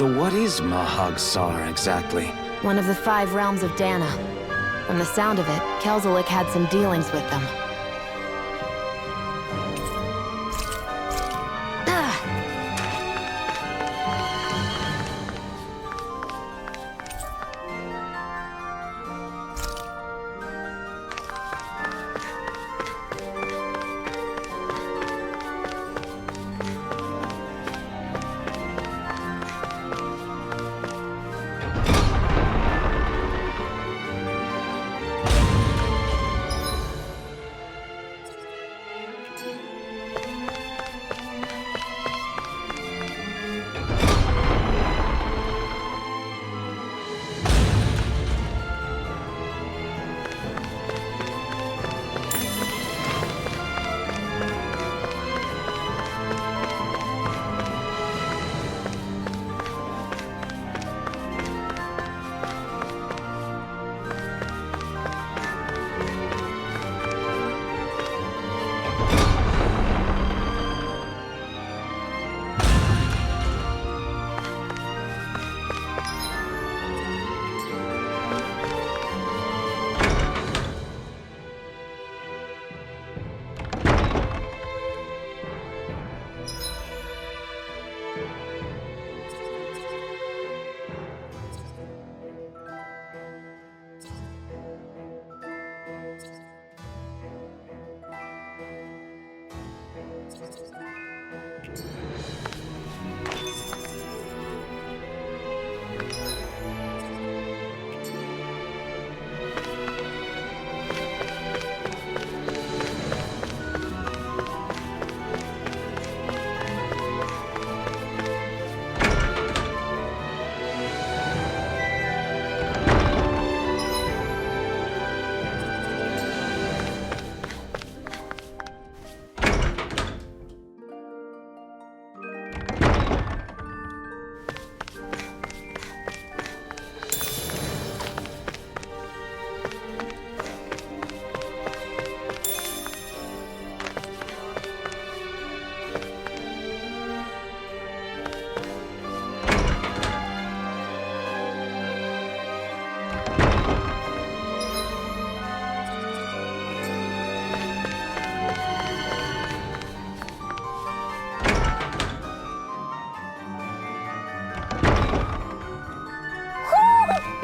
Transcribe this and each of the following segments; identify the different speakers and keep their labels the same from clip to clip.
Speaker 1: So what is Mahag-Sar exactly?
Speaker 2: One of the 5 realms of Dana. From the sound of it, Kelzelik had some dealings with them.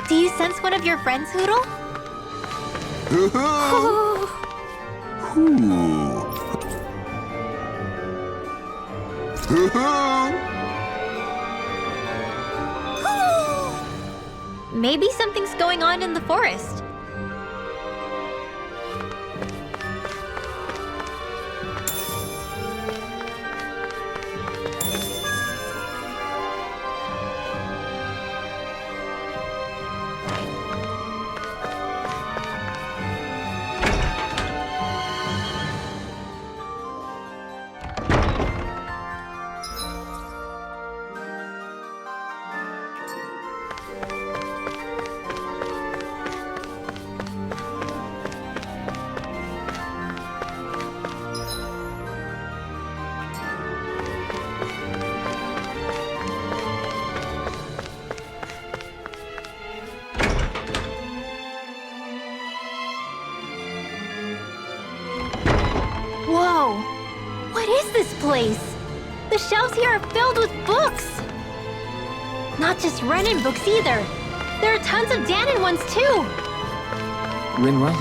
Speaker 3: Do you sense one of your friends, Hoodle? Maybe something's going on in the forest. Whoa! What is this place? The shelves here are filled with books! Not just Renin books either. There are tons of Danon ones too!
Speaker 1: Rinwell,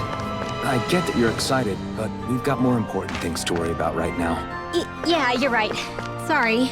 Speaker 1: I get that you're excited, but we've got more important things to worry about right now.
Speaker 3: Yeah, you're right. Sorry.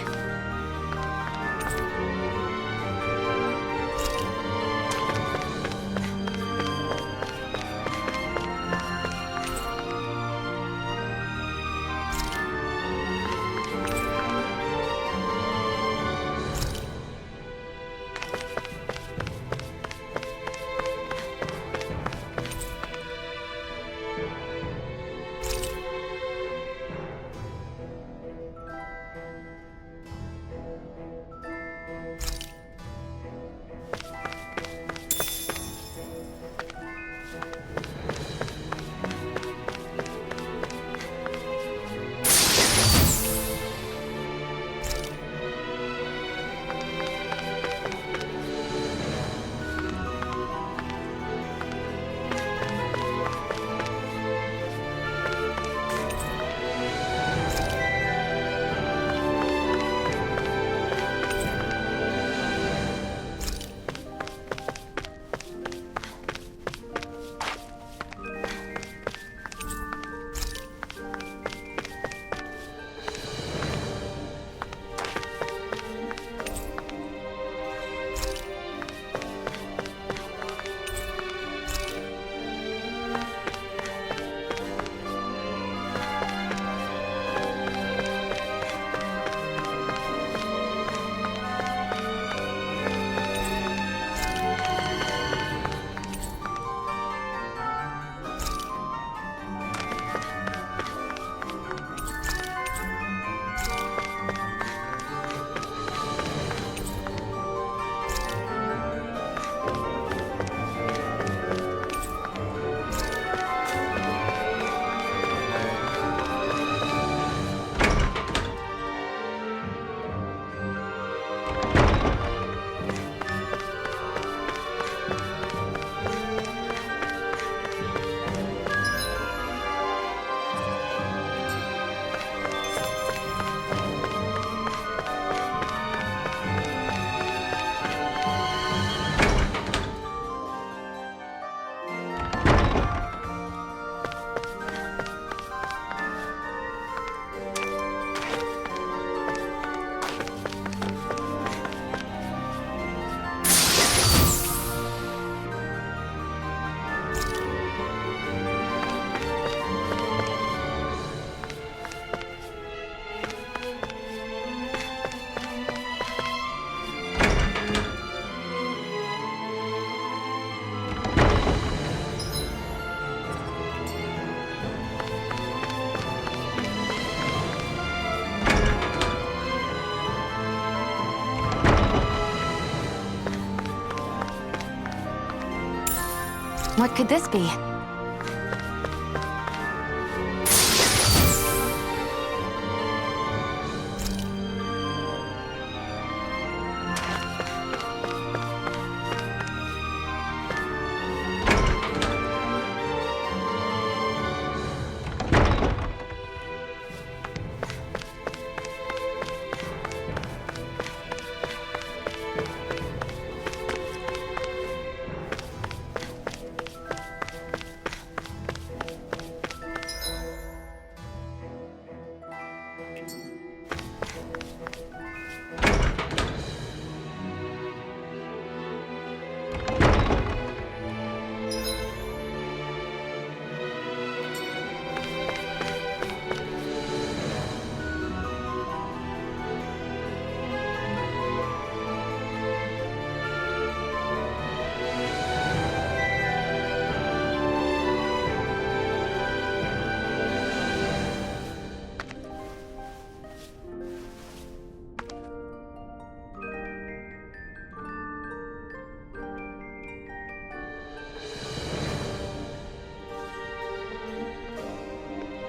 Speaker 2: What could this be?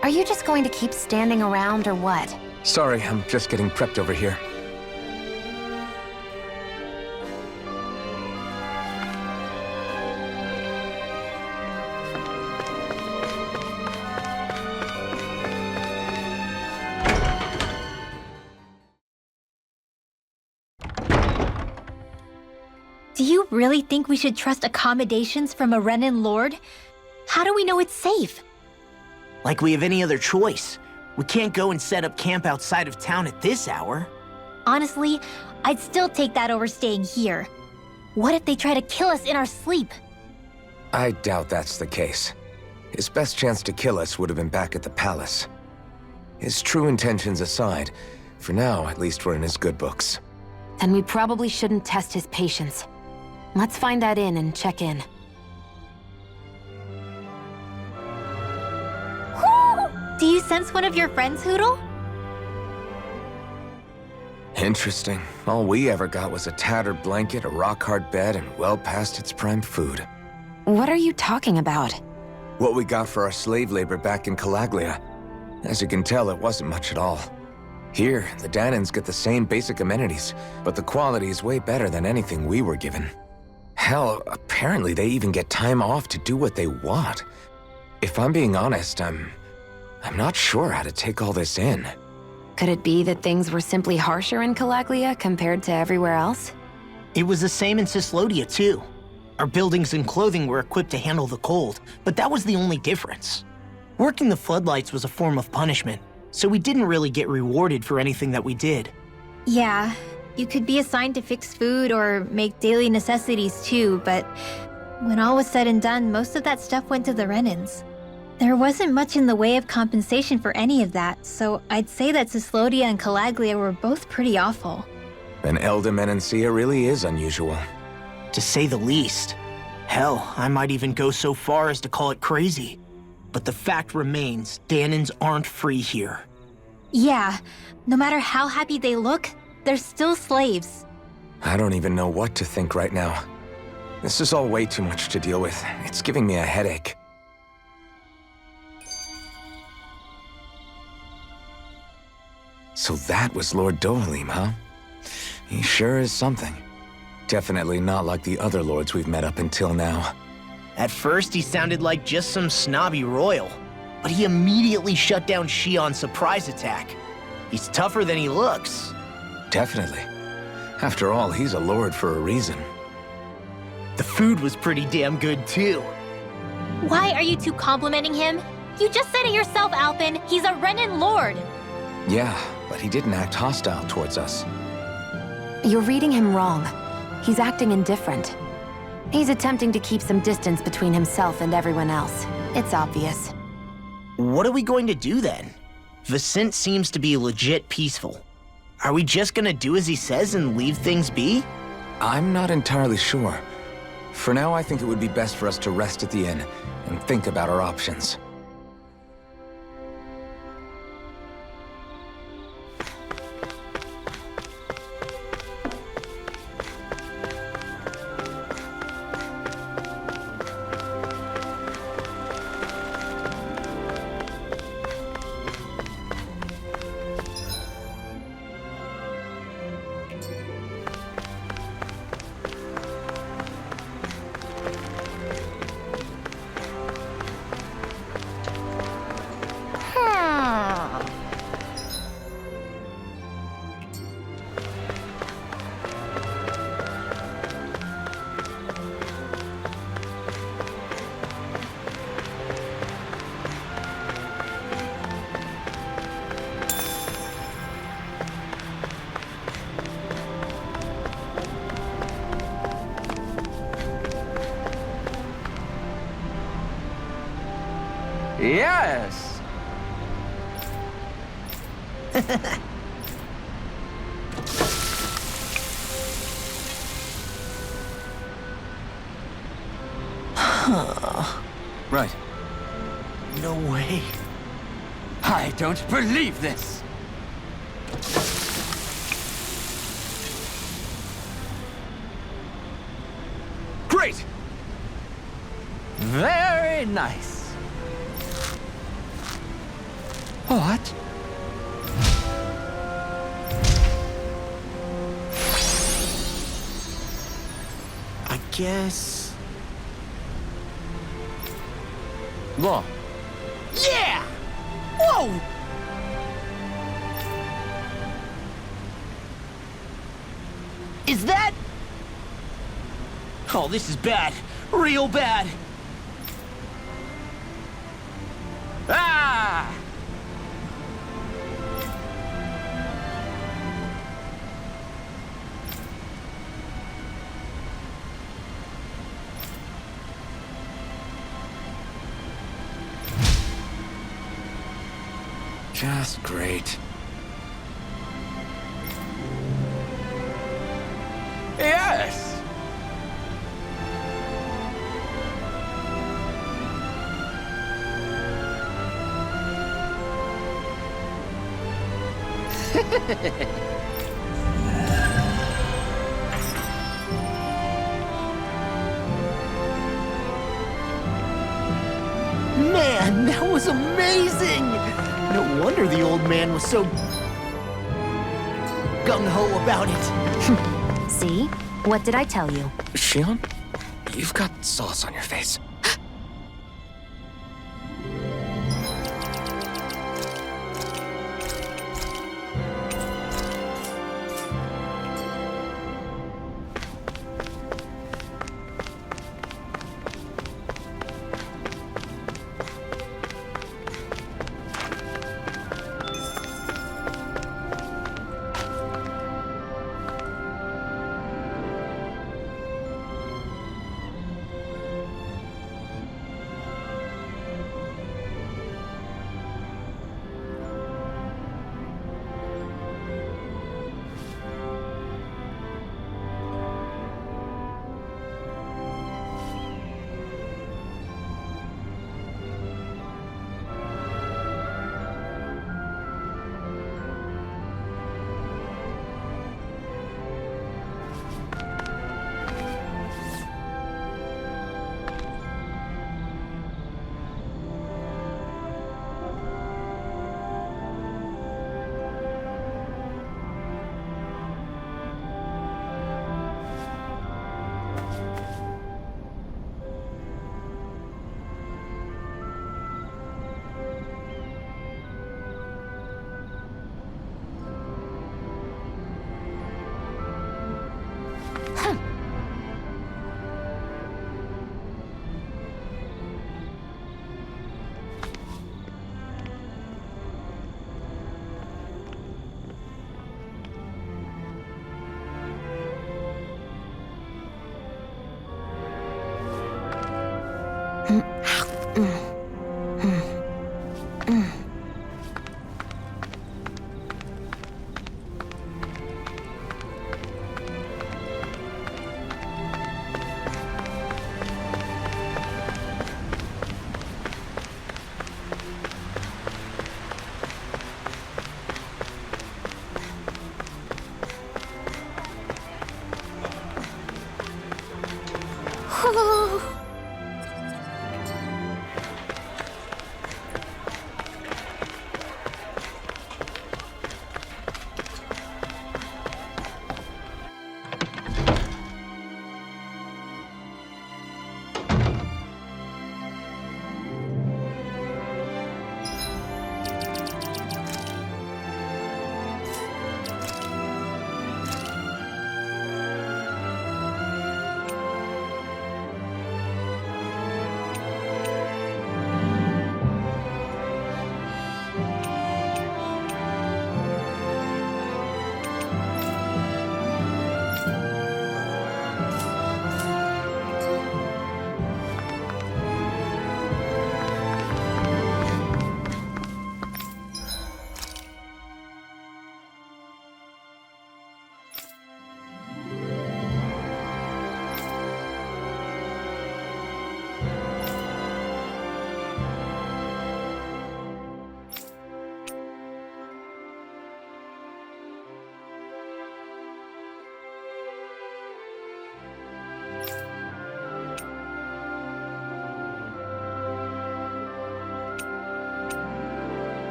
Speaker 2: Are you just going to keep standing around or what?
Speaker 1: Sorry, I'm just getting prepped over here.
Speaker 3: Do you really think we should trust accommodations from a Renin Lord? How do we know it's safe?
Speaker 4: Like we have any other choice. We can't go and set up camp outside of town at this hour.
Speaker 3: Honestly, I'd still take that over staying here. What if they try to kill us in our sleep?
Speaker 1: I doubt that's the case. His best chance to kill us would have been back at the palace. His true intentions aside, for now, at least we're in his good books.
Speaker 2: Then we probably shouldn't test his patience. Let's find that inn and check in.
Speaker 3: Do you sense one of your friends, Hootle?
Speaker 1: Interesting. All we ever got was a tattered blanket, a rock-hard bed, and well past its prime food.
Speaker 2: What are you talking about?
Speaker 1: What we got for our slave labor back in Calaglia. As you can tell, it wasn't much at all. Here, the Danans get the same basic amenities, but the quality is way better than anything we were given. Hell, apparently they even get time off to do what they want. If I'm being honest, I'm not sure how to take all this in.
Speaker 2: Could it be that things were simply harsher in Calaglia compared to everywhere else?
Speaker 4: It was the same in Cislodia, too. Our buildings and clothing were equipped to handle the cold, but that was the only difference. Working the floodlights was a form of punishment, so we didn't really get rewarded for anything that we did.
Speaker 3: Yeah, you could be assigned to fix food or make daily necessities too, but when all was said and done, most of that stuff went to the Renins. There wasn't much in the way of compensation for any of that, so I'd say that Cislodia and Calaglia were both pretty awful.
Speaker 1: Then Elda Menancia really is unusual.
Speaker 4: To say the least. Hell, I might even go so far as to call it crazy. But the fact remains, Danans aren't free here.
Speaker 3: Yeah, no matter how happy they look, they're still slaves.
Speaker 1: I don't even know what to think right now. This is all way too much to deal with. It's giving me a headache. So that was Lord Dohalim, huh? He sure is something. Definitely not like the other lords we've met up until now.
Speaker 4: At first, he sounded like just some snobby royal, but he immediately shut down Shion's surprise attack. He's tougher than he looks.
Speaker 1: Definitely. After all, he's a lord for a reason.
Speaker 4: The food was pretty damn good, too.
Speaker 3: Why are you two complimenting him? You just said it yourself, Alpin. He's a Renin Lord.
Speaker 1: Yeah, but he didn't act hostile towards us.
Speaker 2: You're reading him wrong. He's acting indifferent. He's attempting to keep some distance between himself and everyone else. It's obvious.
Speaker 4: What are we going to do then? Vicent seems to be legit peaceful. Are we just gonna do as he says and leave things be?
Speaker 1: I'm not entirely sure. For now, I think it would be best for us to rest at the inn and think about our options.
Speaker 5: Yes!
Speaker 1: Right.
Speaker 4: No way.
Speaker 5: I don't believe this!
Speaker 1: Great!
Speaker 5: Very nice. What?
Speaker 4: I guess...
Speaker 1: Law.
Speaker 4: Yeah! Whoa! Is that... Oh, this is bad. Real bad.
Speaker 5: Ah!
Speaker 1: Just great.
Speaker 5: Yes!
Speaker 4: Man, that was amazing! No wonder the old man was so gung-ho about it.
Speaker 2: See? What did I tell you?
Speaker 1: Shion, you've got sauce on your face.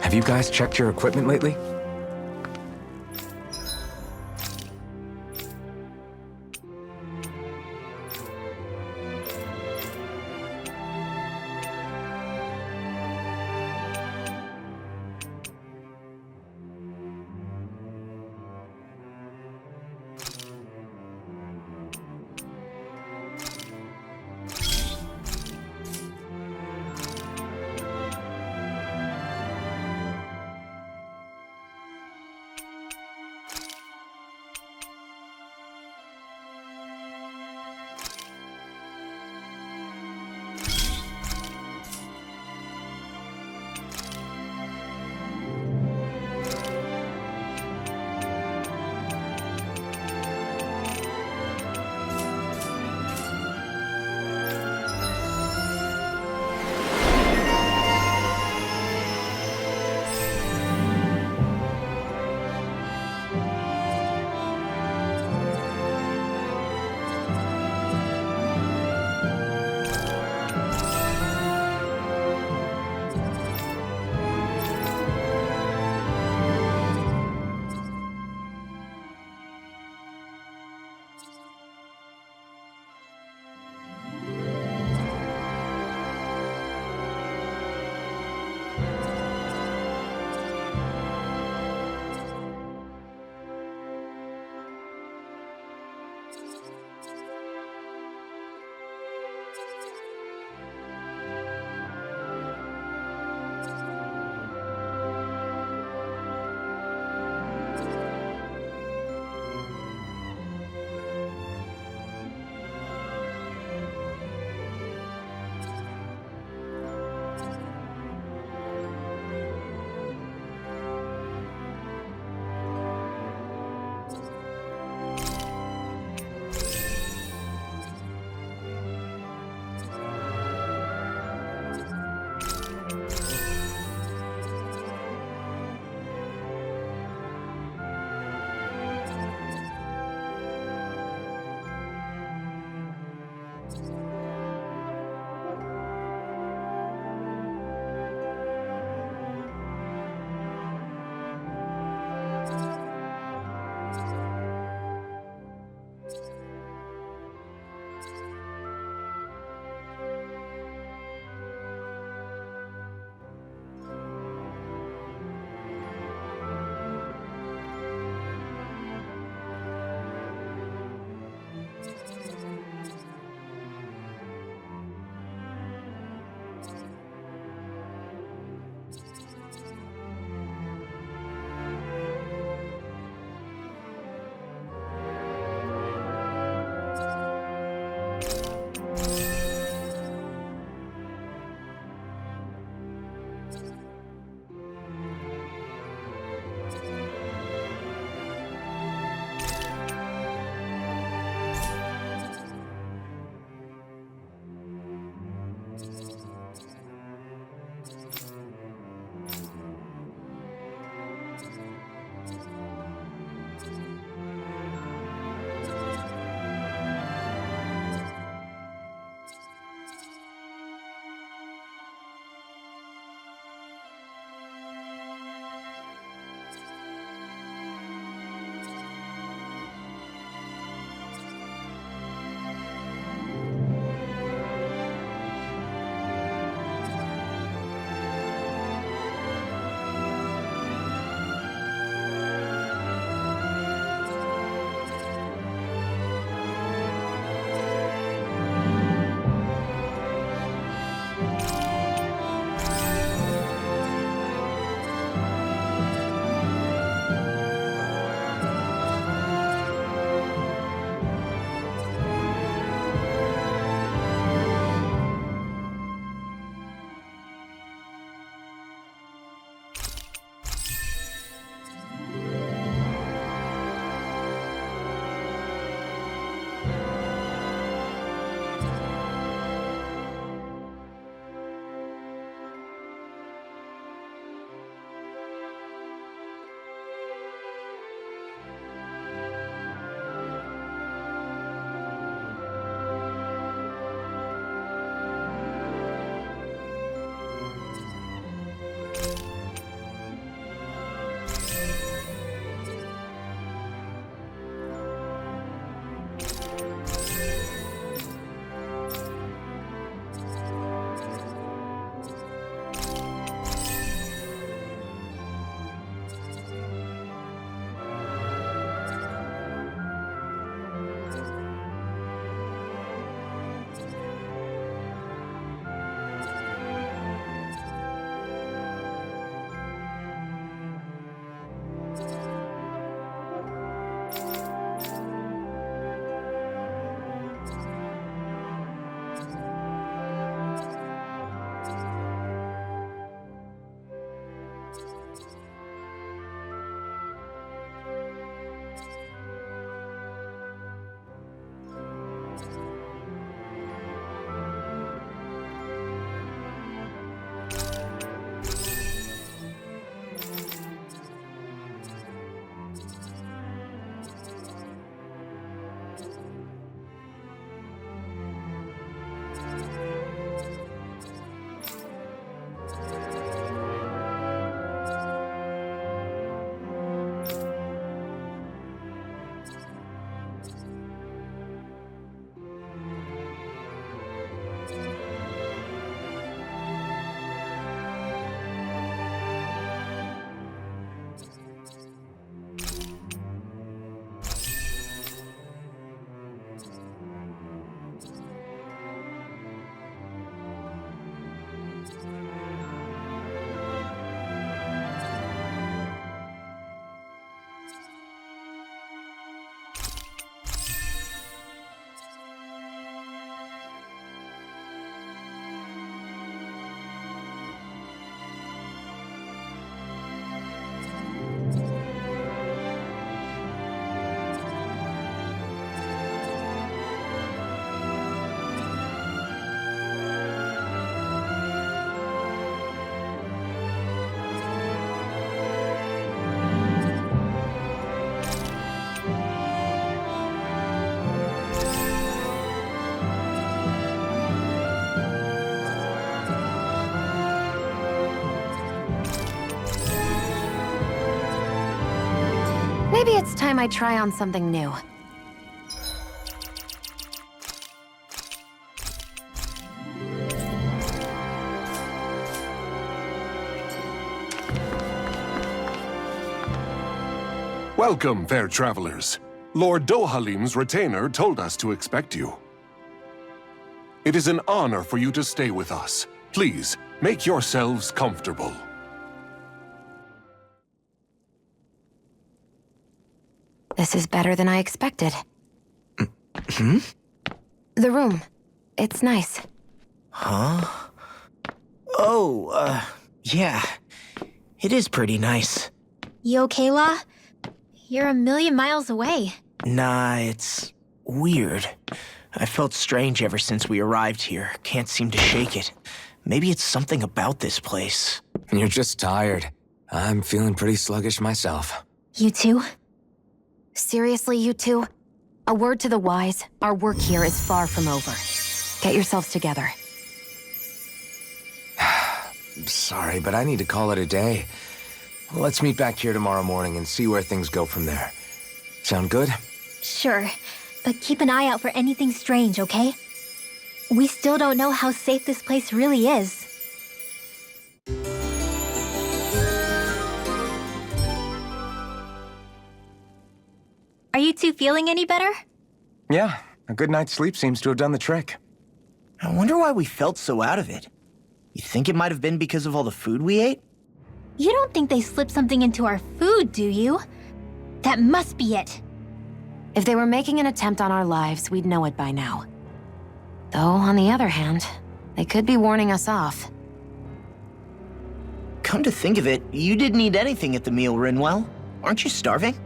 Speaker 1: Have you guys checked your equipment lately?
Speaker 2: Maybe it's time I try on something new.
Speaker 6: Welcome, fair travelers. Lord Dohalim's retainer told us to expect you. It is an honor for you to stay with us. Please, make yourselves comfortable.
Speaker 2: This is better than I expected. The room. It's nice.
Speaker 4: Huh? Oh, yeah. It is pretty nice.
Speaker 3: You okay, La? You're a million miles away.
Speaker 4: Nah, it's weird. I felt strange ever since we arrived here. Can't seem to shake it. Maybe it's something about this place.
Speaker 1: You're just tired. I'm feeling pretty sluggish myself.
Speaker 3: You too?
Speaker 2: Seriously, you two? A word to the wise, our work here is far from over. Get yourselves together.
Speaker 1: Sorry, but I need to call it a day. Let's meet back here tomorrow morning and see where things go from there. Sound good?
Speaker 3: Sure, but keep an eye out for anything strange, okay? We still don't know how safe this place really is. Are you two feeling any better?
Speaker 1: Yeah, a good night's sleep seems to have done the trick.
Speaker 4: I wonder why we felt so out of it. You think it might have been because of all the food we ate?
Speaker 3: You don't think they slipped something into our food, do you? That must be it.
Speaker 2: If they were making an attempt on our lives, we'd know it by now. Though, on the other hand, they could be warning us off.
Speaker 4: Come to think of it, you didn't eat anything at the meal, Rinwell. Aren't you starving?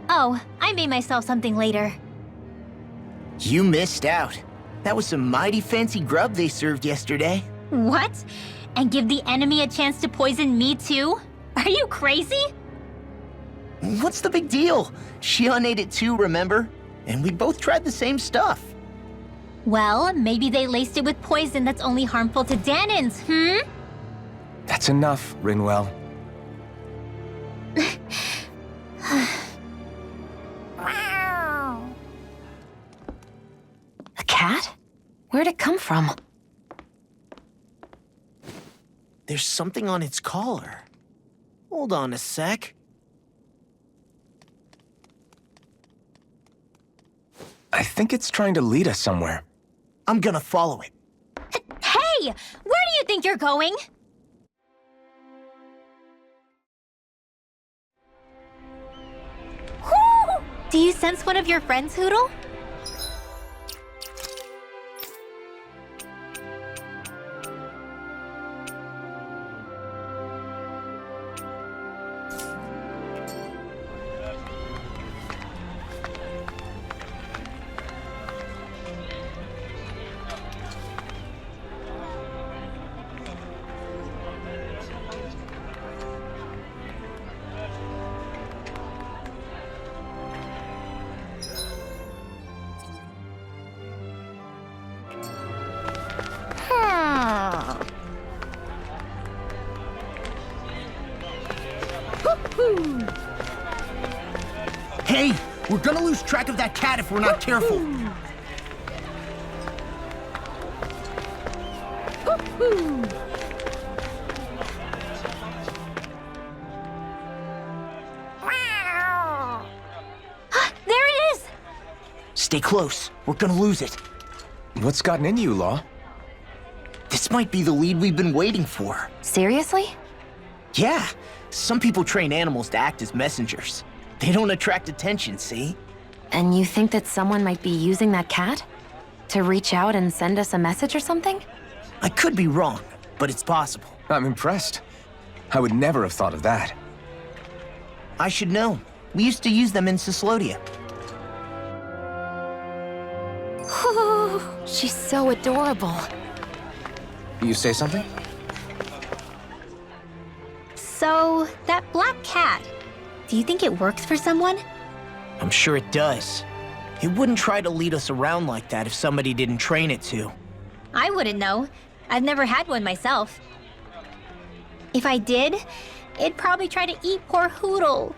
Speaker 3: Oh, I made myself something later.
Speaker 4: You missed out. That was some mighty fancy grub they served yesterday.
Speaker 3: What? And give the enemy a chance to poison me too? Are you crazy?
Speaker 4: What's the big deal? Shion ate it too, remember? And we both tried the same stuff.
Speaker 3: Well, maybe they laced it with poison that's only harmful to Danins,
Speaker 1: That's enough, Rinwell.
Speaker 2: A cat? Where'd it come from?
Speaker 4: There's something on its collar. Hold on a sec.
Speaker 1: I think it's trying to lead us somewhere.
Speaker 4: I'm gonna follow it.
Speaker 3: Hey! Where do you think you're going? Whoo! Do you sense one of your friends, Hoodle?
Speaker 4: Hey, we're gonna lose track of that cat if we're not careful.
Speaker 3: There it is!
Speaker 4: Stay close. We're gonna lose it.
Speaker 1: What's gotten into you, Law?
Speaker 4: This might be the lead we've been waiting for.
Speaker 2: Seriously?
Speaker 4: Yeah, some people train animals to act as messengers. They don't attract attention, see?
Speaker 2: And you think that someone might be using that cat? To reach out and send us a message or something?
Speaker 4: I could be wrong, but it's possible.
Speaker 1: I'm impressed. I would never have thought of that.
Speaker 4: I should know. We used to use them in Cyslodia.
Speaker 2: She's so adorable.
Speaker 1: You say something?
Speaker 3: So, that black cat, do you think it works for someone?
Speaker 4: I'm sure it does. It wouldn't try to lead us around like that if somebody didn't train it to.
Speaker 3: I wouldn't know. I've never had one myself. If I did, it'd probably try to eat poor Hoodle.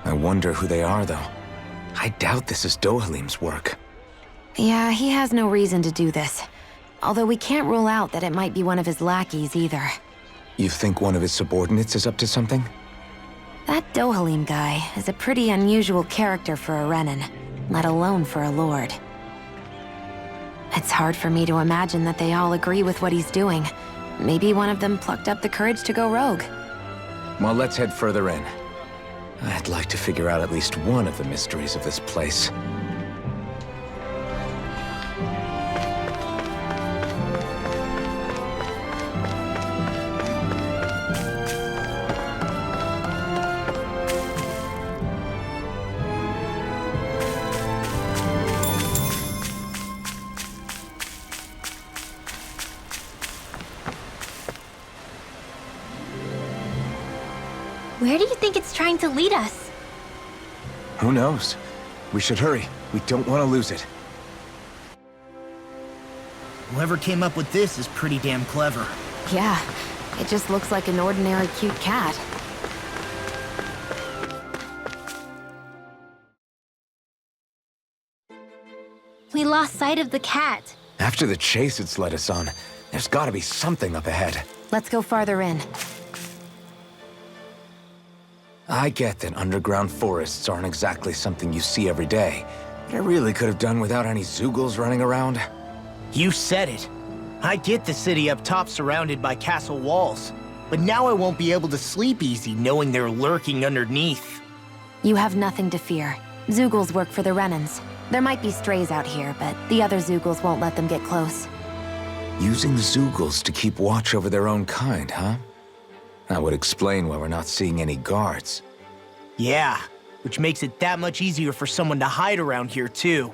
Speaker 1: I wonder who they are, though. I doubt this is Dohalim's work.
Speaker 2: Yeah, he has no reason to do this. Although we can't rule out that it might be one of his lackeys either.
Speaker 1: You think one of his subordinates is up to something?
Speaker 2: That Dohalim guy is a pretty unusual character for a Renan, let alone for a lord. It's hard for me to imagine that they all agree with what he's doing. Maybe one of them plucked up the courage to go rogue.
Speaker 1: Well, let's head further in. I'd like to figure out at least one of the mysteries of this place.
Speaker 3: Where do you think it's trying to lead us?
Speaker 1: Who knows? We should hurry. We don't want to lose it.
Speaker 4: Whoever came up with this is pretty damn clever.
Speaker 2: Yeah, it just looks like an ordinary cute cat.
Speaker 3: We lost sight of the cat.
Speaker 1: After the chase it's led us on, there's gotta be something up ahead.
Speaker 2: Let's go farther in.
Speaker 1: I get that underground forests aren't exactly something you see every day, but I really could have done without any Zeugles running around.
Speaker 4: You said it. I get the city up top surrounded by castle walls, but now I won't be able to sleep easy knowing they're lurking underneath.
Speaker 2: You have nothing to fear. Zeugles work for the Renans. There might be strays out here, but the other Zeugles won't let them get close.
Speaker 1: Using Zeugles to keep watch over their own kind, huh? That would explain why we're not seeing any guards.
Speaker 4: Yeah, which makes it that much easier for someone to hide around here, too.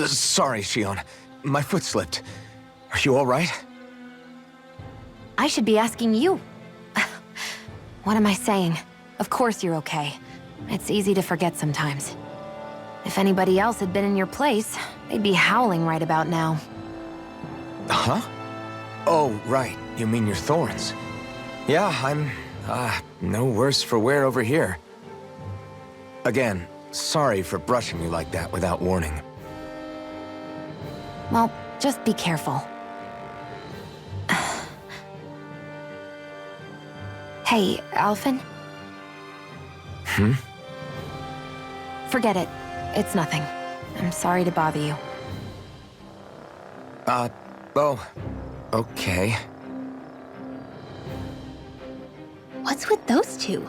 Speaker 1: Sorry, Shion. My foot slipped. Are you all right?
Speaker 2: I should be asking you. What am I saying? Of course you're okay. It's easy to forget sometimes. If anybody else had been in your place, they'd be howling right about now.
Speaker 1: Huh? Oh, right. You mean your thorns. Yeah, I'm, no worse for wear over here. Again, sorry for brushing you like that without warning.
Speaker 2: Well, just be careful. Hey, Alphen? Forget it. It's nothing. I'm sorry to bother you.
Speaker 1: Oh, okay.
Speaker 3: What's with those two?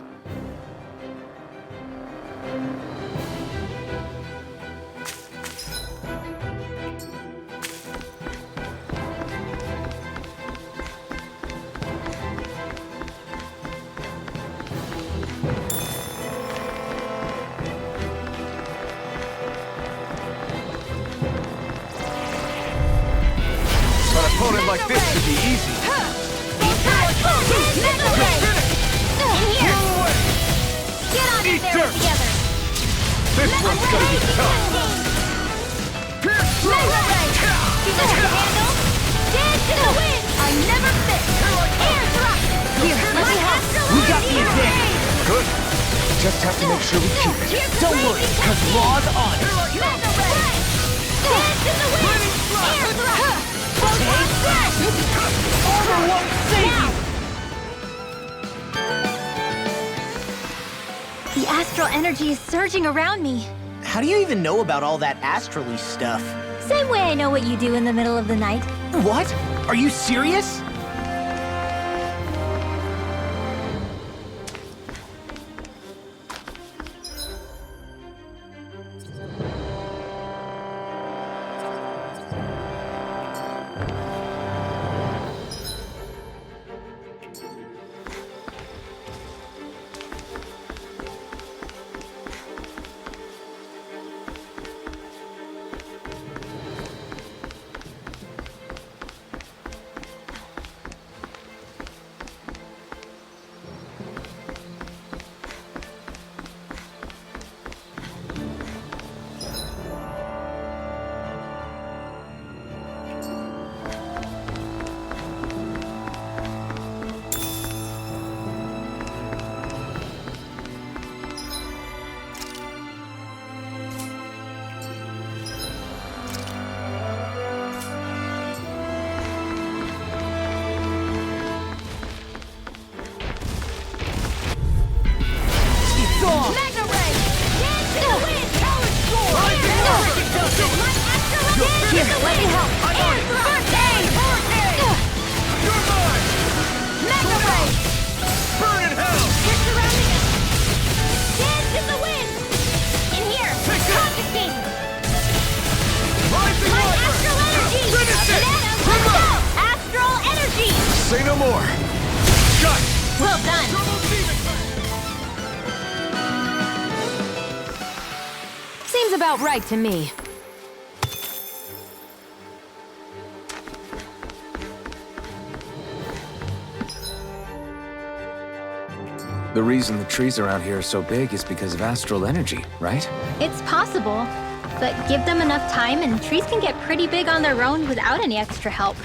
Speaker 1: Opponent like this should be easy.
Speaker 3: Get on in there together!
Speaker 1: This one's gonna be tough.
Speaker 3: You know what to handle? Dance in the wind! I never fit! Air thrust! Here, let me help!
Speaker 4: We got the advantage!
Speaker 1: Good. Just have to make sure we keep it.
Speaker 4: Don't worry, because Law's on it.
Speaker 3: Dance in the wind! Air thrust!
Speaker 4: Armor won't save you!
Speaker 3: The astral energy is surging around me.
Speaker 4: How do you even know about all that astrally stuff?
Speaker 3: Same way I know what you do in the middle of the night.
Speaker 4: What? Are you serious?
Speaker 5: more! Shut!
Speaker 3: Well done!
Speaker 2: Seems about right to me.
Speaker 1: The reason the trees around here are so big is because of astral energy, right?
Speaker 3: It's possible, but give them enough time and trees can get pretty big on their own without any extra help.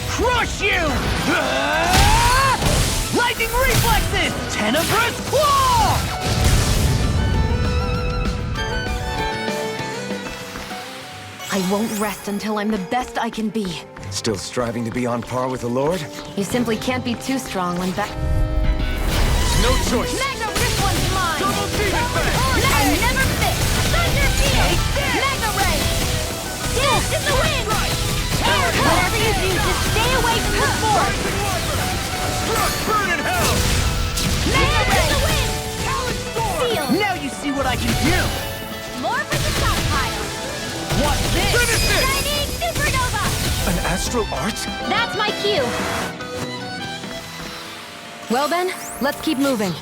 Speaker 4: Crush you! Lightning reflexes! Tenebrous claw!
Speaker 2: I won't rest until I'm the best I can be.
Speaker 1: Still striving to be on par with the Lord?
Speaker 2: You simply can't be too strong when back.
Speaker 5: No choice!
Speaker 2: Magna, this one's mine!
Speaker 5: Double demon fang!
Speaker 2: I never miss! Thunder field! Magna ray!
Speaker 3: This is the win! Whatever you do, just stay away from the fort!
Speaker 5: Burn in hell!
Speaker 3: This is the win! Seal!
Speaker 4: Now you see what I can do!
Speaker 3: More for the stockpile!
Speaker 4: What's this?
Speaker 5: Finish it!
Speaker 3: Shining supernova!
Speaker 1: An astral art?
Speaker 3: That's my cue!
Speaker 2: Well then, let's keep moving.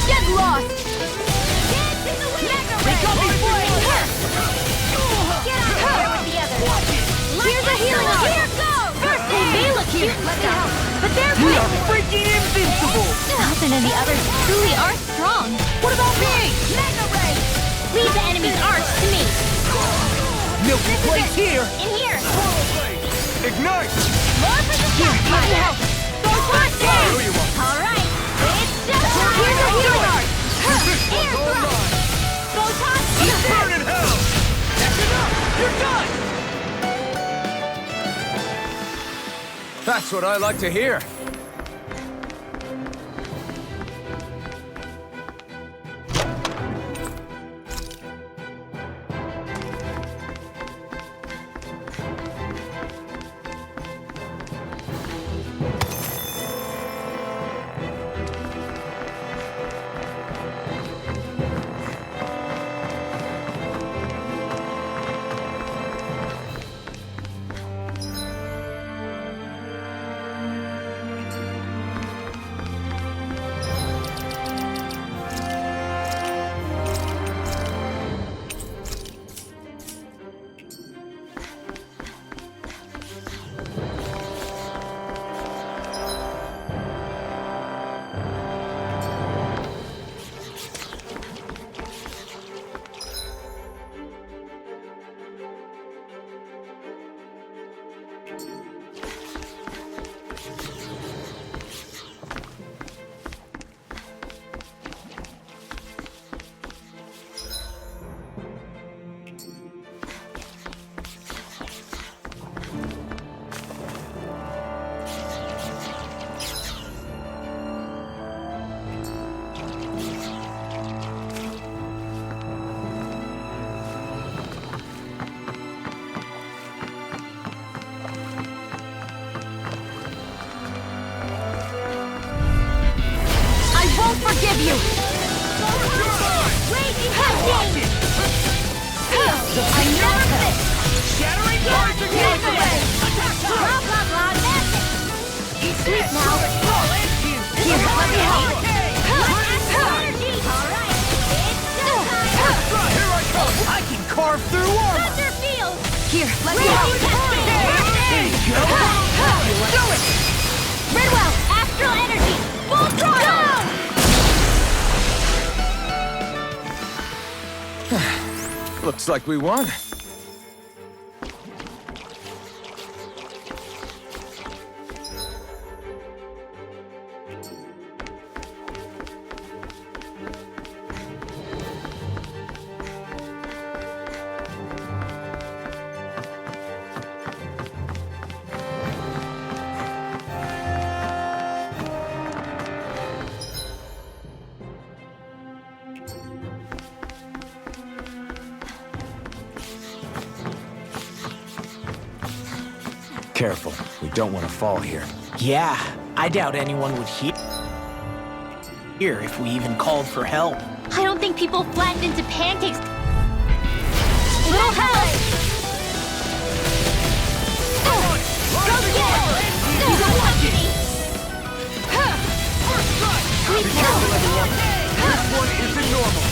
Speaker 2: Get lost!
Speaker 3: They got me Get out here with the others! Here's a healing art! Here goes! First they may look cute and stuff, but they're
Speaker 4: We
Speaker 3: quick!
Speaker 4: are freaking invincible!
Speaker 3: Nothing and the others truly are strong!
Speaker 4: What about me?
Speaker 3: Mega Ray! Leave the enemy's arch to me!
Speaker 4: Milky Plate's here!
Speaker 3: In here!
Speaker 5: Ignite!
Speaker 3: More for the stockpile! Go first! Alright! It's just time! Here's a healing art! Air thrust! Go toss!
Speaker 5: Burn in hell! That's enough! You're done!
Speaker 1: That's what I like to hear.
Speaker 2: Forgive you!
Speaker 3: Raging Hurricane! I never miss!
Speaker 5: Shattering poison!
Speaker 3: Mega Ray! Blah, blah, blah, that's it!
Speaker 4: Eat
Speaker 3: Sleep
Speaker 4: this!
Speaker 3: now!
Speaker 2: Here, let me help!
Speaker 3: Energy! Alright! It's showtime!
Speaker 5: Here I come!
Speaker 4: I can carve through armor!
Speaker 3: Thunder Field!
Speaker 2: Here, let me help!
Speaker 5: Do it!
Speaker 3: Redwell, astral energy! Full throttle!
Speaker 1: Looks like we won. Careful, we don't want to fall here.
Speaker 4: Yeah, I doubt anyone would hear if we even called for help.
Speaker 3: I don't think people flattened into pancakes. Little help! Go get it! You don't like it!
Speaker 5: Be careful, everyone. This one isn't normal.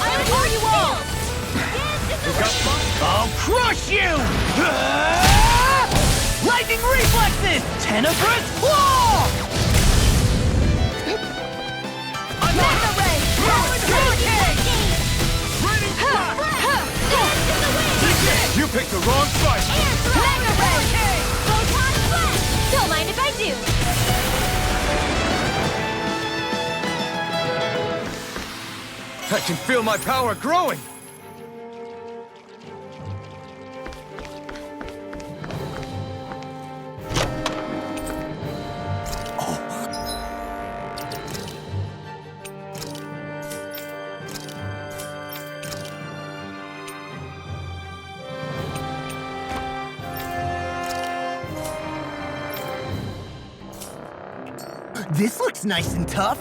Speaker 3: I'm for you all!
Speaker 5: I'll crush you! Lightning reflexes! Tenebrous claw!
Speaker 3: Mega Ray!
Speaker 5: You picked the wrong fight!
Speaker 3: Mega Ray! Photon Flash! Don't mind if I do!
Speaker 1: I can feel my power growing!
Speaker 4: This looks nice and tough.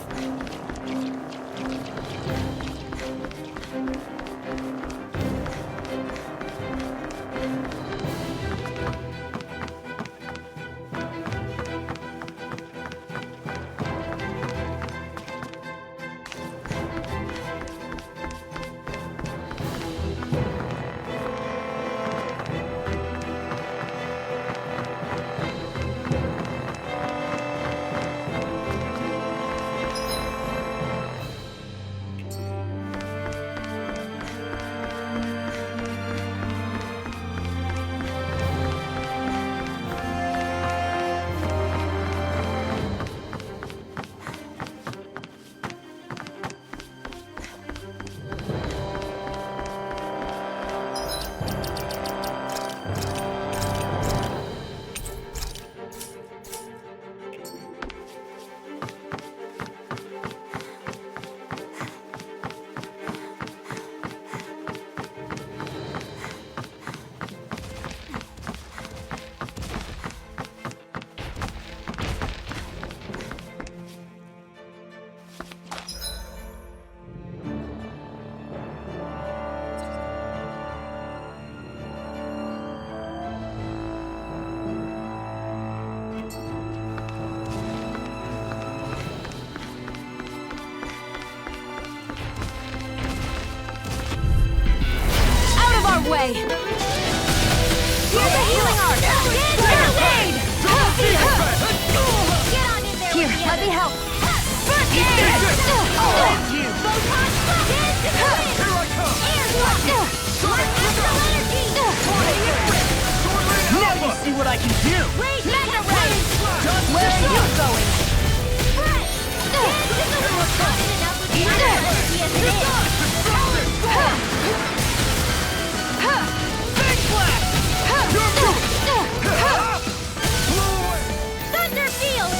Speaker 2: Way. Here's a healing arc. Get on in there. Here, let me help. First aid.
Speaker 5: You!
Speaker 3: Photon Flash!
Speaker 5: Here I come!
Speaker 3: Astral energy!
Speaker 4: Now you see what I can do.
Speaker 2: Mega Ray. Where are you going?
Speaker 3: Thunder Field!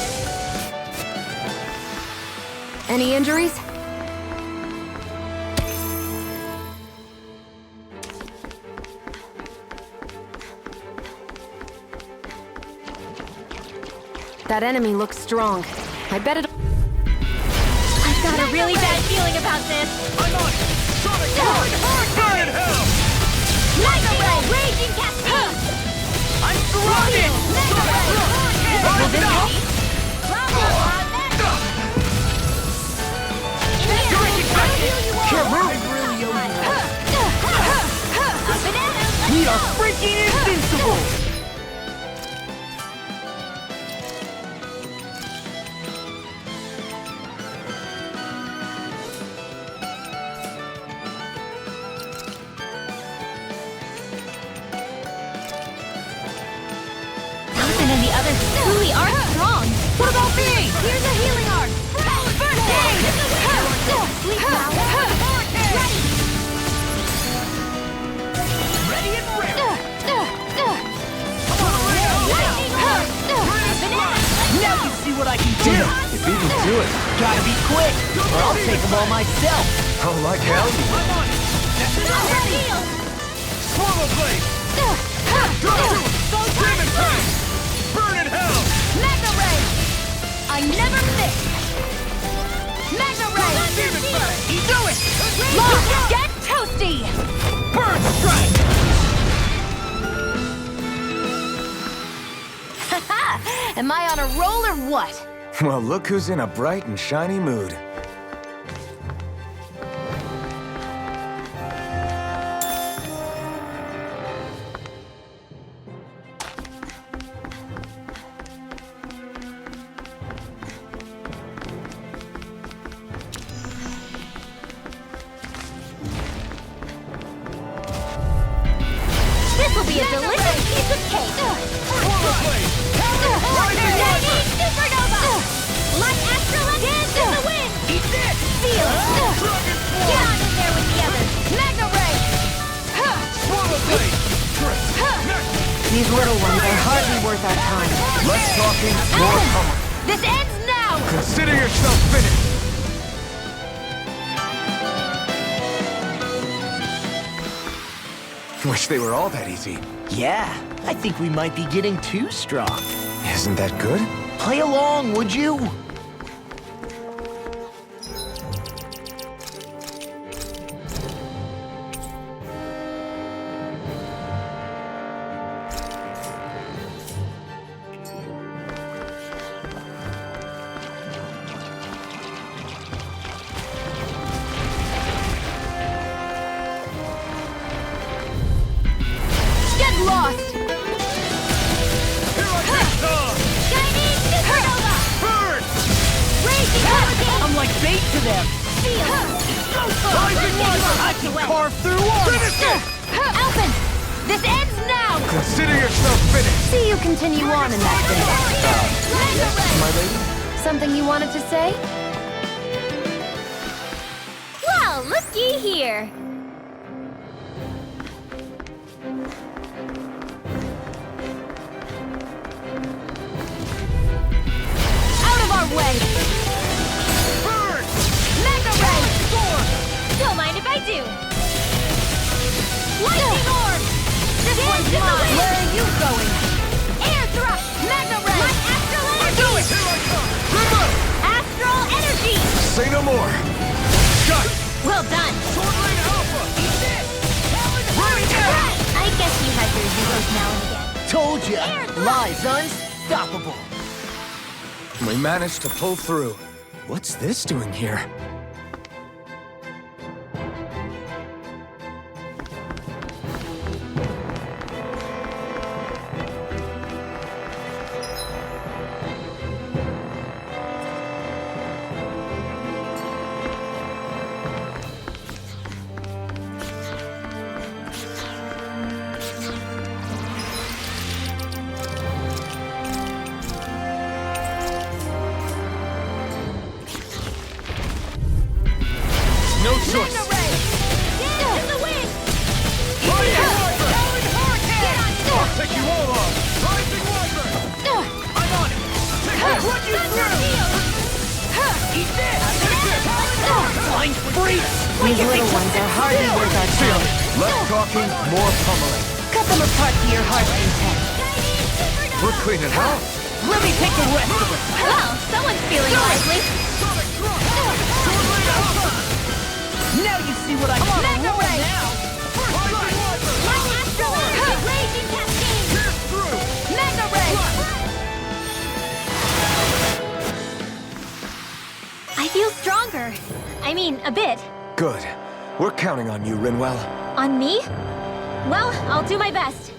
Speaker 2: Any injuries? That enemy looks strong. I bet it.
Speaker 3: I've got a really bad feeling about this.
Speaker 5: I'm on it! Sonic Burn! Burn in hell!
Speaker 3: Lightning Ray! Raging Cascade!
Speaker 5: I'm surrounded!
Speaker 3: Mega Ray!
Speaker 5: Burn it down!
Speaker 3: Bravo on that!
Speaker 4: We are freaking invincible!
Speaker 3: the others truly are strong.
Speaker 5: What about me?
Speaker 3: Here's a healing arc. First aid. Sleep well.
Speaker 5: Ready and ready. Now you see what I can do.
Speaker 1: You beat me to it.
Speaker 5: Gotta be quick, or I'll take them all myself.
Speaker 1: Oh, like hell.
Speaker 5: I'm on it. That's it. Swallow blade. Demon Fang. Burn in hell.
Speaker 3: Mega Ray. I never miss. Mega Ray.
Speaker 5: Demon Fang. Do it.
Speaker 3: Lock. Get toasty.
Speaker 5: Burn strike.
Speaker 3: Am I on a roll or what?
Speaker 1: Well, look who's in a bright and shiny mood.
Speaker 3: This will be a delicious piece of cake. Supernova! Light Astral Dance in the wind!
Speaker 5: Eat this.
Speaker 3: Feel it! Get on in there with the others! Mega Ray!
Speaker 5: Swallow blade.
Speaker 2: These little ones are hardly worth our time.
Speaker 1: Less talking, more pummel.
Speaker 3: This ends now!
Speaker 1: Consider yourself finished. Wish they were all that easy.
Speaker 4: Yeah, I think we might be getting too strong.
Speaker 1: Isn't that good?
Speaker 4: Play along, would you?
Speaker 3: Get lost! Shining Supernova!
Speaker 5: Burn.
Speaker 3: Raging Hurricane!
Speaker 5: I'm like bait to them.
Speaker 3: Feel!
Speaker 5: Rising Wiper. I can carve through armor.
Speaker 3: Alphen! This ends now!
Speaker 1: Consider yourself finished.
Speaker 2: See you continue on in that vein.
Speaker 1: Yes, my lady?
Speaker 2: Something you wanted to say?
Speaker 3: Well, looky here! Out of our way!
Speaker 5: Burn.
Speaker 3: Mega Ray! Don't mind if I do! Lightning Orb! This one's mine! Where are you going? Air Thrust! Mega Ray! My Astral Energy!
Speaker 5: Do it. Here I come. Remote.
Speaker 3: Astral Energy!
Speaker 1: Say no more.
Speaker 5: Shut.
Speaker 3: Well done!
Speaker 5: Sword Lane Alpha. Eat this. Running down.
Speaker 3: I guess you have your zeros now and again.
Speaker 4: Told ya, Lie's unstoppable.
Speaker 1: We managed to pull through. What's this doing here?
Speaker 5: No choice.
Speaker 3: Mega Ray! Dance in the wind!
Speaker 5: Rising Wiper.
Speaker 3: Get on in
Speaker 5: I'll take you all on. Rising Wiper.
Speaker 3: there!
Speaker 5: I'm on it. Run you through. Eat this. Take this. Flying freeze.
Speaker 2: These little ones are hardly worth our time.
Speaker 1: Less talking, more pummeling.
Speaker 2: Cut them apart to your heart's content.
Speaker 1: We're cleaning house.
Speaker 5: Let me take the rest of it.
Speaker 3: Well, someone's feeling lively.
Speaker 5: Sonic Thrust. Sword Lane Alpha.
Speaker 4: Now you see what I can do.
Speaker 3: Mega Ray!
Speaker 5: Rising Wiper.
Speaker 3: My Astral Energy! Raging Cascade!
Speaker 5: Pierce through.
Speaker 3: Mega Ray! I feel stronger. I mean, a bit.
Speaker 1: Good. We're counting on you, Rinwell.
Speaker 3: On me? Well, I'll do my best.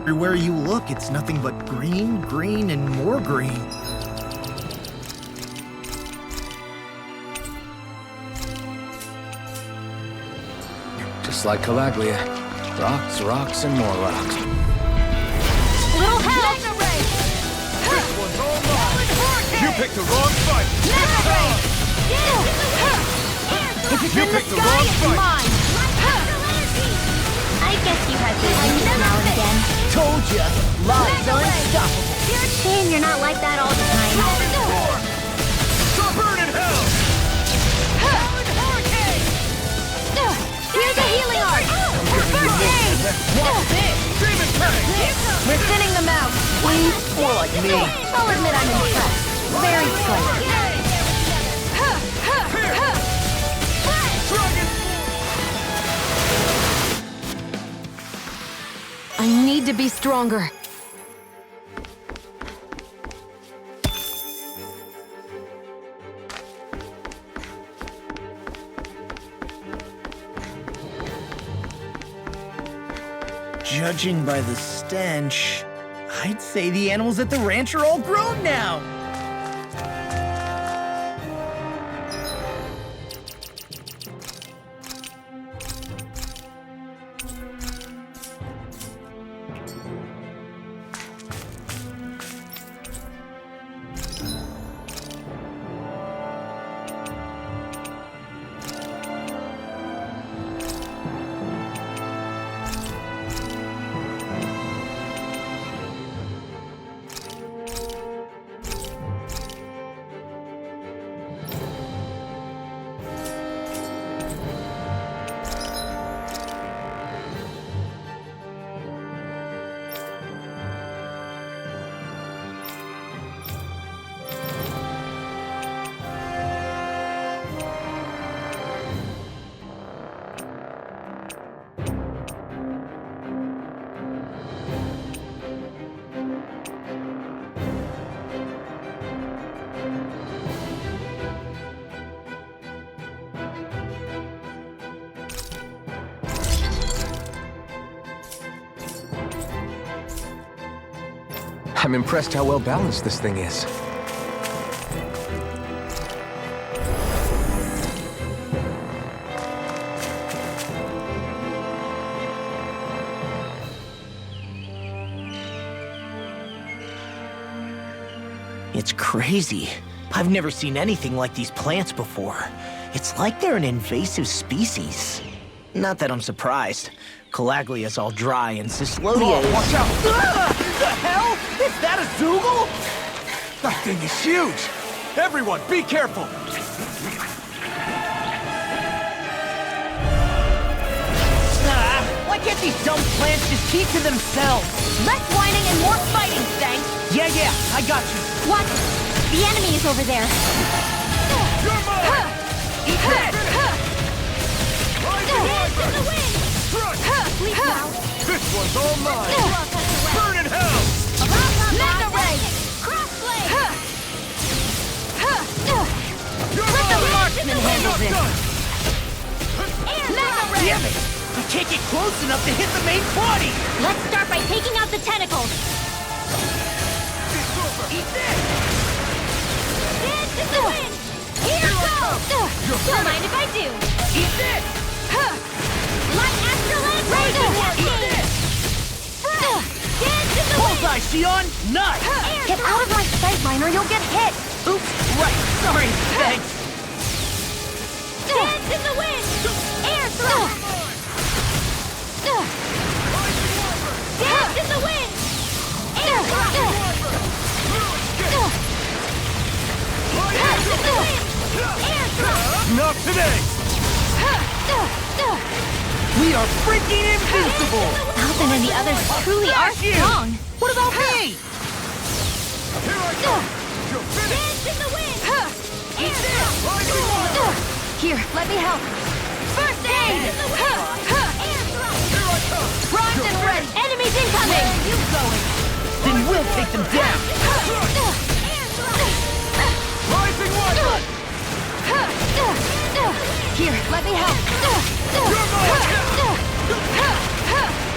Speaker 4: Everywhere you look, it's nothing but green, green, and more green.
Speaker 1: Just like Calaglia. Rocks, rocks, and more rocks.
Speaker 3: Little help!
Speaker 5: This one's all mine! You picked the wrong fight!
Speaker 3: If it's
Speaker 5: You
Speaker 3: in the
Speaker 5: picked the
Speaker 3: sky,
Speaker 5: wrong
Speaker 3: it's
Speaker 5: fight.
Speaker 3: mine! I guess you have the weakness now and again.
Speaker 4: Told ya, lies are unstoppable.
Speaker 3: Shame you're not like that all the time.
Speaker 5: So burn in hell!
Speaker 3: Here's a healing art! First aid!
Speaker 5: Watch this! Demon tank!
Speaker 3: We're thinning them out.
Speaker 4: More like me.
Speaker 3: I'll admit I'm impressed. Very slightly.
Speaker 5: Dragon!
Speaker 2: I need to be stronger.
Speaker 4: Judging by the stench, I'd say the animals at the ranch are all grown now.
Speaker 1: I'm impressed how well balanced this thing is.
Speaker 4: It's crazy. I've never seen anything like these plants before. It's like they're an invasive species. Not that I'm surprised. Calaglia's all dry and Cislodia is...
Speaker 5: Watch out!
Speaker 4: The hell? Is that a Zoogle?
Speaker 5: That thing is huge! Everyone, be careful!
Speaker 4: Why can't these dumb plants just keep to themselves?
Speaker 3: Less whining and more fighting, thanks.
Speaker 4: Yeah, I got you.
Speaker 3: Watch! The enemy is over there.
Speaker 5: You're mine!
Speaker 3: Eat this! Dance in the wind! Please now.
Speaker 5: This one's all mine! Burn in hell!
Speaker 3: Mega ray! Crossblade!
Speaker 5: You're
Speaker 3: Let the
Speaker 5: mine!
Speaker 3: marksman handle this. Mega ray!
Speaker 4: Damn it! I can't get close enough to hit the main body!
Speaker 3: Let's start by taking out the tentacles.
Speaker 5: It's over!
Speaker 3: Eat this! Dance in the wind! Here goes! Don't mind if I do.
Speaker 5: Eat this!
Speaker 3: Like Astrolab Raging Hurricane! Dance in the wind!
Speaker 4: Bullseye, Sion! Nice!
Speaker 3: Get out of my sight line or you'll get hit!
Speaker 4: Oops, right, sorry, thanks!
Speaker 3: Dance in the wind! Air thrust! Dance in the wind! Air thrust! Dance in the wind! Air thrust!
Speaker 5: Not today!
Speaker 4: We are freaking invincible!
Speaker 3: Alvin and the others truly are strong!
Speaker 4: What about me?
Speaker 5: Here I come! You're finished!
Speaker 3: Dance in the wind! Air
Speaker 5: Rising water!
Speaker 3: thrust! Here, let me help! First aid! Air thrust!
Speaker 5: Here I come!
Speaker 3: Primed and ready! Enemies incoming! Where are you going?
Speaker 4: Then we'll take them down!
Speaker 5: Rising water!
Speaker 3: Here, let me help!
Speaker 5: You're mine!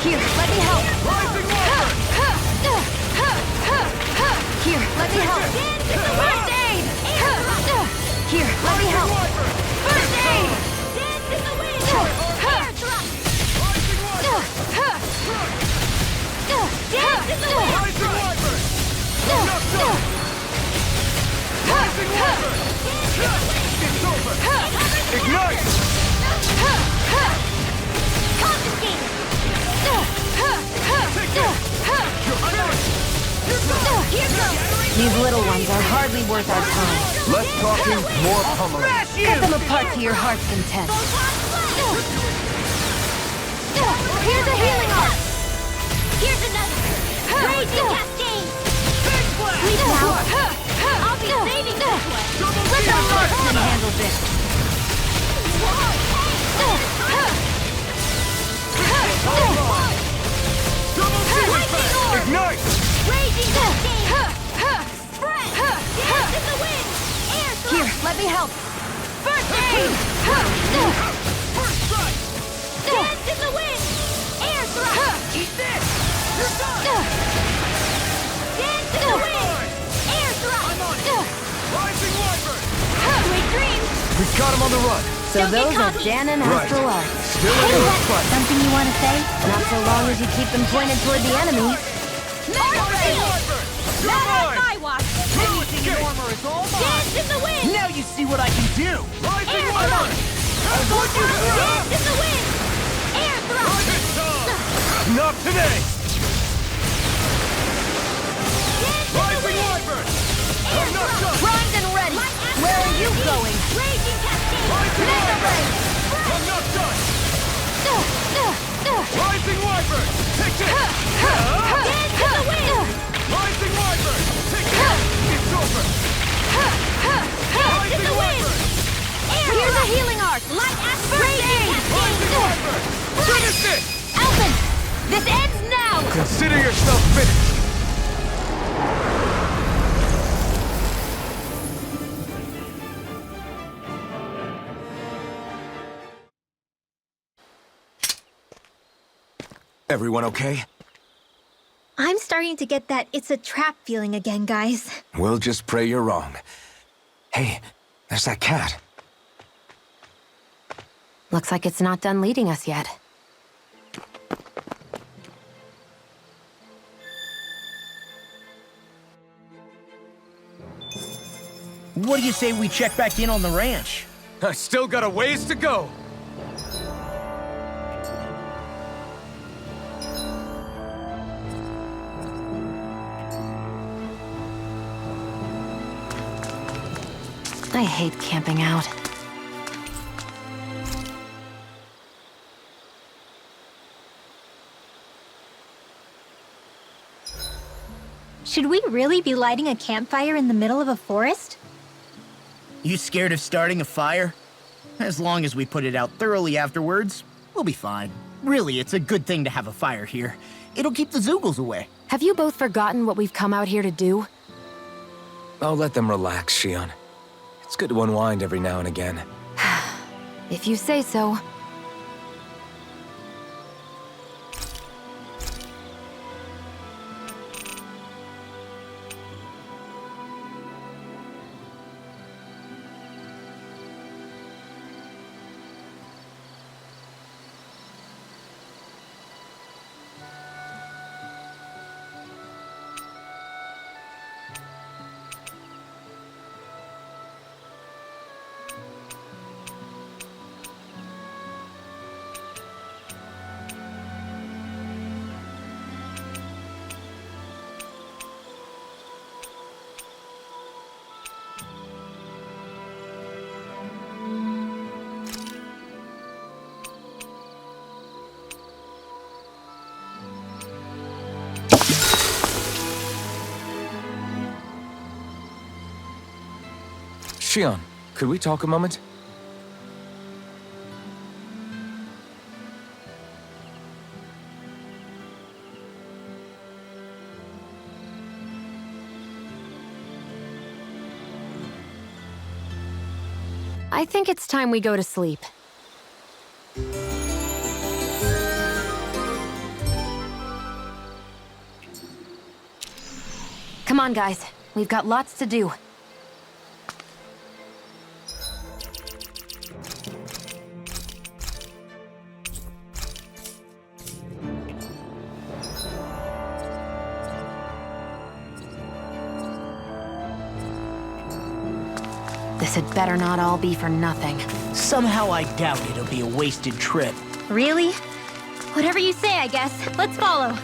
Speaker 3: Here, let me help!
Speaker 5: Rising water!
Speaker 2: me help! First aid! Here, let me help! First aid!
Speaker 3: Dance in the wind! Air thrust! Dance in the wind!
Speaker 5: Rising Wyvern! Enough done! Rising Wyvern! It's over! Ignite!
Speaker 3: Confiscate!
Speaker 5: Take it! You're finished!
Speaker 3: Here goes!
Speaker 2: These little ones are hardly worth our time.
Speaker 1: Less talking, more pummeling.
Speaker 5: Smash you!
Speaker 2: Cut them apart to your heart's content.
Speaker 3: Here's a healing arc! Here's another! Raging cascade!
Speaker 5: Big blast!
Speaker 3: Sleep now! I'll be saving this one!
Speaker 5: Double
Speaker 2: Let the
Speaker 5: team!
Speaker 2: marksman handle this.
Speaker 5: Double team effect! Ignite!
Speaker 3: Raging cascade! Spread! Dance in the wind! Air thrust!
Speaker 2: Here, let me help. First aid!
Speaker 5: First strike!
Speaker 3: Dance in the wind! Air thrust!
Speaker 5: Eat this! You're done!
Speaker 3: Dance in the wind! Air thrust!
Speaker 5: I'm on it! Rising Wyvern!
Speaker 3: Sweet dreams!
Speaker 1: We've got him on the run.
Speaker 2: So
Speaker 3: Don't get
Speaker 2: those are
Speaker 3: cocky.
Speaker 2: Dan and
Speaker 1: Right.
Speaker 2: Astral Arts.
Speaker 1: Still in the fight.
Speaker 2: Something you want to say? Not so long as you keep them pointed toward the enemy.
Speaker 3: Mega
Speaker 5: Rising
Speaker 3: Ray!
Speaker 5: Wyvern! You're
Speaker 3: Not on
Speaker 5: mine!
Speaker 3: my watch!
Speaker 5: Anything in armor is all mine!
Speaker 3: Dance in the wind!
Speaker 5: Now you see what I can do! Rising
Speaker 3: Air
Speaker 5: Wyvern! That's what you
Speaker 3: Dance in the wind! Air thrust!
Speaker 5: Not today!
Speaker 3: Dance in the
Speaker 5: Rising
Speaker 3: wind!
Speaker 5: Wyvern!
Speaker 3: Air
Speaker 5: I'm not
Speaker 3: thrust!
Speaker 5: done!
Speaker 2: Primed and ready. Where are you going?
Speaker 3: Raging cascade!
Speaker 5: Rising
Speaker 2: Mega
Speaker 5: Wyvern!
Speaker 2: Ray!
Speaker 5: I'm not done! Rising Wyvern! Take it!
Speaker 3: Dance in the wind!
Speaker 5: Rising Wyvern! Take it! It's over!
Speaker 3: Dance in the wind! Air
Speaker 2: Here's a
Speaker 3: thrust!
Speaker 2: healing arc.
Speaker 3: Light aspiration!
Speaker 5: Rising Wyvern! Finish it!
Speaker 2: Elfin! This ends now!
Speaker 1: Consider yourself finished. Everyone okay?
Speaker 3: I'm starting to get that it's a trap feeling again, guys.
Speaker 1: We'll just pray you're wrong. Hey, there's that cat.
Speaker 2: Looks like it's not done leading us yet.
Speaker 4: What do you say we check back in on the ranch?
Speaker 1: I still got a ways to go.
Speaker 2: I hate camping out.
Speaker 3: Should we really be lighting a campfire in the middle of a forest?
Speaker 4: You scared of starting a fire? As long as we put it out thoroughly afterwards, we'll be fine. Really, it's a good thing to have a fire here. It'll keep the Zoogles away.
Speaker 2: Have you both forgotten what we've come out here to do?
Speaker 1: I'll let them relax, Shion. It's good to unwind every now and again.
Speaker 2: If you say so.
Speaker 1: Shion, could we talk a moment?
Speaker 2: I think it's time we go to sleep. Come on, guys. We've got lots to do. This had better not all be for nothing.
Speaker 4: Somehow I doubt it'll be a wasted trip.
Speaker 3: Really? Whatever you say, I guess. Let's follow.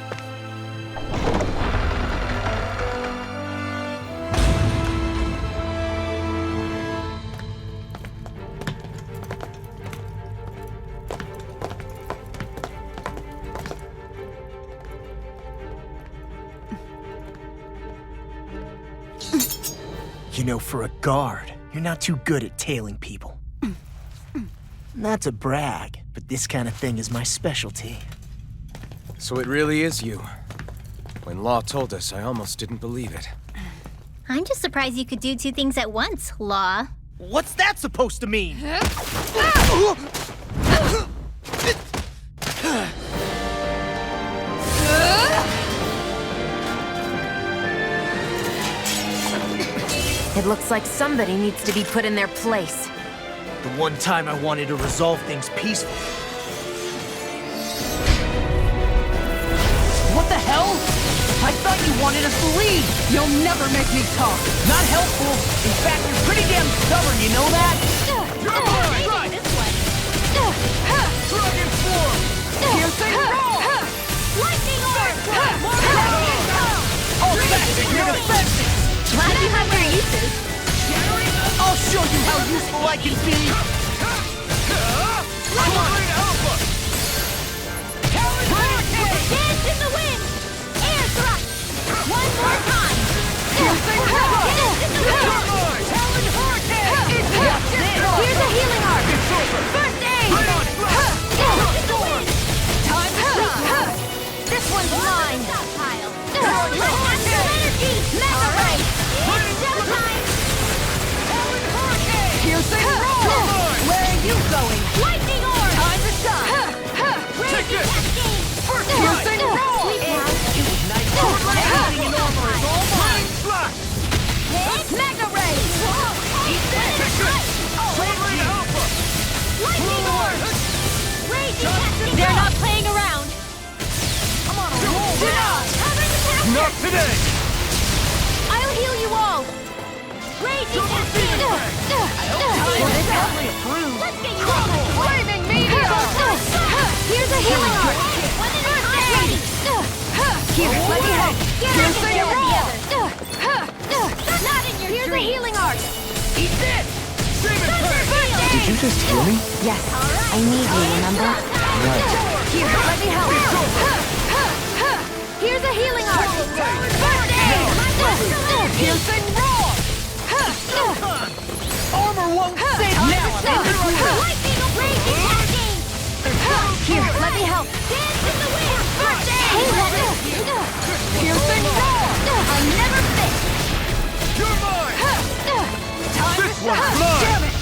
Speaker 4: You know, for a guard, you're not too good at tailing people. Not to brag, but this kind of thing is my specialty.
Speaker 1: So it really is you. When Law told us, I almost didn't believe it.
Speaker 3: I'm just surprised you could do two things at once, Law.
Speaker 4: What's that supposed to mean?
Speaker 2: It looks like somebody needs to be put in their place.
Speaker 4: The one time I wanted to resolve things peacefully. What the hell? I thought you wanted us to leave!
Speaker 5: You'll never make me talk.
Speaker 4: Not helpful. In fact, you're pretty damn stubborn, you know that?
Speaker 3: Maybe this one.
Speaker 5: Dragon form. Piercing roll.
Speaker 3: Lightning orb!
Speaker 4: All back to your defenses!
Speaker 3: Glad you have your uses.
Speaker 4: I'll show you how useful I can be!
Speaker 3: Dance in the wind! Air thrust! One more time! Dance in the wind! Here's a healing arc! First aid! Dance in the wind! Time to stop! This one's mine! Let's have some energy! Mega ray! It's showtime!
Speaker 5: Piercing roll.
Speaker 3: Where are you going? Lightning orb!
Speaker 5: Time to shine.
Speaker 3: Raging cascade!
Speaker 5: Piercing roll.
Speaker 3: Everything in armor is all mine! Mega ray! Lightning orb! Raging cascade! They're not playing around!
Speaker 5: I'm on a roll now.
Speaker 3: Cover the path!
Speaker 6: Not today!
Speaker 3: I'll heal you all! Raging cascade! Let's get you all!
Speaker 5: Flaming meteor.
Speaker 3: Here's a healing arc! One at a time! Ready! Here, let me help! Get out of there with the others! Not in your Here's a healing arc!
Speaker 5: Eat this.
Speaker 1: Did you just hear me?
Speaker 2: Yes, I need you, remember?
Speaker 1: Right.
Speaker 2: Here, let me help.
Speaker 3: Here's a healing arc! First aid!
Speaker 5: Piercing roll.
Speaker 4: Armor won't save now!
Speaker 3: Lightning raging cascade!
Speaker 2: Here, let me help.
Speaker 3: Dance in the wind! First aid!
Speaker 5: Piercing roll.
Speaker 3: I'm never fit!
Speaker 5: You're mine.
Speaker 3: Time
Speaker 6: This one's mine!
Speaker 5: Damn it.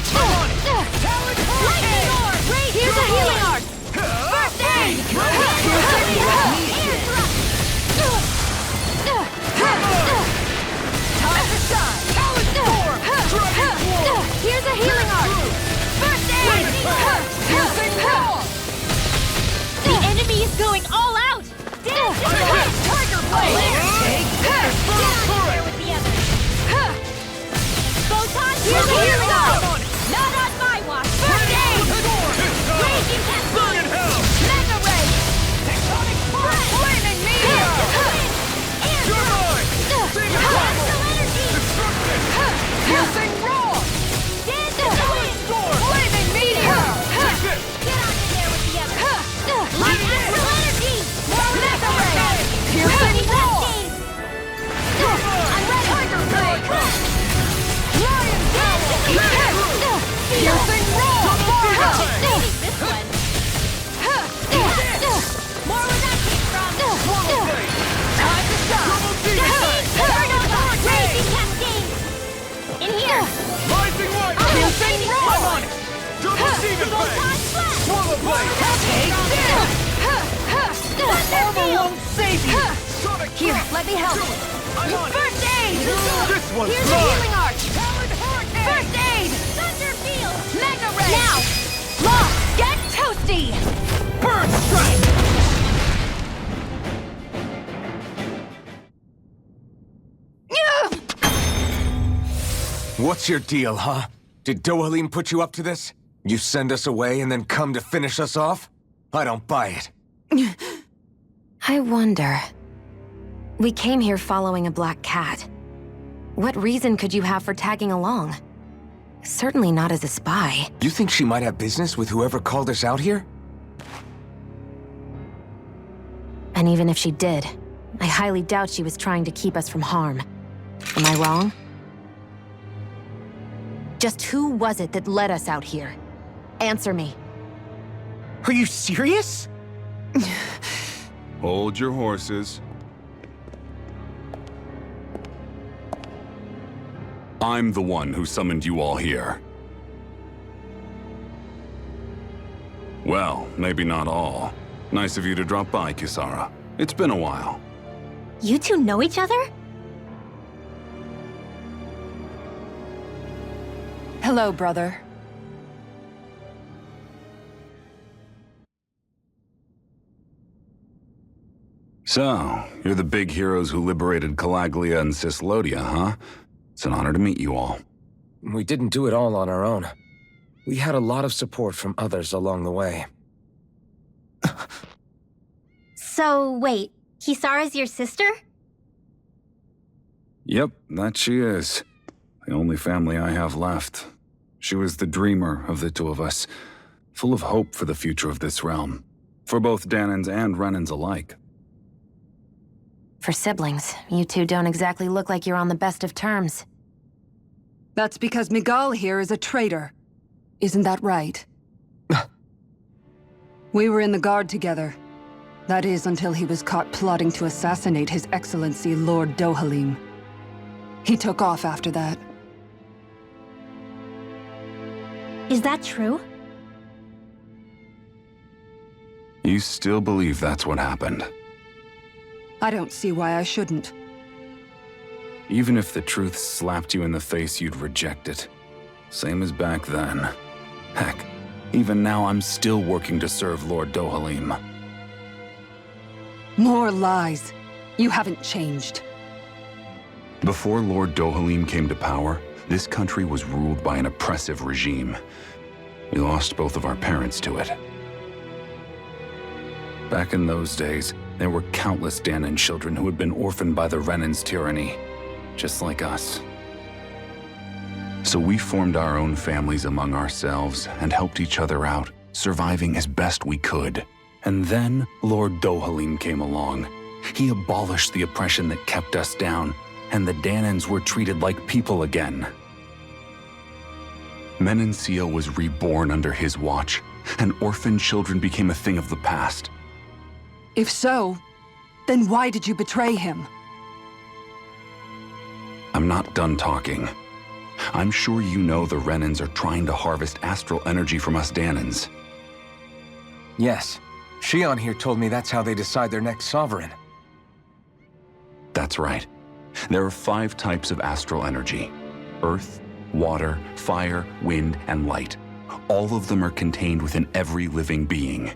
Speaker 3: Lightning orb! Here's a healing arc! First aid! Air thrust!
Speaker 5: Time to shine.
Speaker 3: Here's a healing arc! First aid!
Speaker 5: Piercing roll.
Speaker 3: The enemy is going all out! Dance in the wind!
Speaker 5: Tiger blade.
Speaker 3: Get out of there with the others! Photon, here's a healing arc! Not on my watch! First aid! Raging cascade! Mega ray!
Speaker 5: Tectonic spark. Flaming meteor.
Speaker 3: Air thrust! Astral energy!
Speaker 5: Piercing roll.
Speaker 3: Dance in the wind!
Speaker 5: Flaming meteor.
Speaker 3: Get out of there with the others! Light astral energy! Mega ray!
Speaker 5: Piercing roll.
Speaker 3: I'm ready!
Speaker 5: Tiger blade. Lion
Speaker 3: Dance in the wind!
Speaker 5: Piercing roll.
Speaker 3: Maybe this one! More where that came from!
Speaker 5: Time to shine.
Speaker 3: Raging cascade! In here!
Speaker 5: Rising light.
Speaker 3: Piercing roll!
Speaker 5: I'm on it. Double demon blade.
Speaker 3: Photon flash!
Speaker 5: Swallow blade.
Speaker 4: Take this! Armor won't save you!
Speaker 5: Sonic
Speaker 2: Here,
Speaker 5: thrust.
Speaker 2: let me help.
Speaker 5: I'm on it.
Speaker 3: First aid!
Speaker 5: This one's
Speaker 3: Here's a
Speaker 5: mine!
Speaker 3: healing arch!
Speaker 5: Powered hurricane!
Speaker 3: First aid! Thunder field!
Speaker 5: Mega ray!
Speaker 3: Now! Lock! Get toasty!
Speaker 5: Bird strike!
Speaker 1: What's your deal, huh? Did Dohalim put you up to this? You send us away and then come to finish us off? I don't buy it.
Speaker 2: I wonder. We came here following a black cat. What reason could you have for tagging along? Certainly not as a spy.
Speaker 1: You think she might have business with whoever called us out here?
Speaker 2: And even if she did, I highly doubt she was trying to keep us from harm. Am I wrong? Just who was it that led us out here? Answer me.
Speaker 4: Are you serious?
Speaker 7: Hold your horses. I'm the one who summoned you all here. Well, maybe not all. Nice of you to drop by, Kisara. It's been a while.
Speaker 3: You two know each other?
Speaker 8: Hello, brother.
Speaker 7: So, you're the big heroes who liberated Calaglia and Cislodia, huh? It's an honor to meet you all.
Speaker 1: We didn't do it all on our own. We had a lot of support from others along the way.
Speaker 3: So, wait. Kisara's your sister?
Speaker 7: Yep, that she is. The only family I have left. She was the dreamer of the two of us, full of hope for the future of this realm, for both Danans and Renans alike.
Speaker 2: For siblings, you two don't exactly look like you're on the best of terms.
Speaker 8: That's because Miguel here is a traitor. Isn't that right? We were in the Guard together. That is, until he was caught plotting to assassinate His Excellency Lord Dohalim. He took off after that.
Speaker 3: Is that true?
Speaker 7: You still believe that's what happened?
Speaker 8: I don't see why I shouldn't.
Speaker 7: Even if the truth slapped you in the face, you'd reject it. Same as back then. Heck, even now I'm still working to serve Lord Dohalim.
Speaker 8: More lies. You haven't changed.
Speaker 7: Before Lord Dohalim came to power, this country was ruled by an oppressive regime. We lost both of our parents to it. Back in those days, there were countless Danan children who had been orphaned by the Renan's tyranny, just like us. So we formed our own families among ourselves and helped each other out, surviving as best we could. And then Lord Dohalim came along. He abolished the oppression that kept us down, and the Danans were treated like people again. Menancia was reborn under his watch, and orphan children became a thing of the past.
Speaker 8: If so, then why did you betray him?
Speaker 7: I'm not done talking. I'm sure you know the Renans are trying to harvest astral energy from us Danans.
Speaker 1: Yes. Shion here told me that's how they decide their next sovereign.
Speaker 7: That's right. There are 5 types of astral energy: earth, water, fire, wind, and light. All of them are contained within every living being.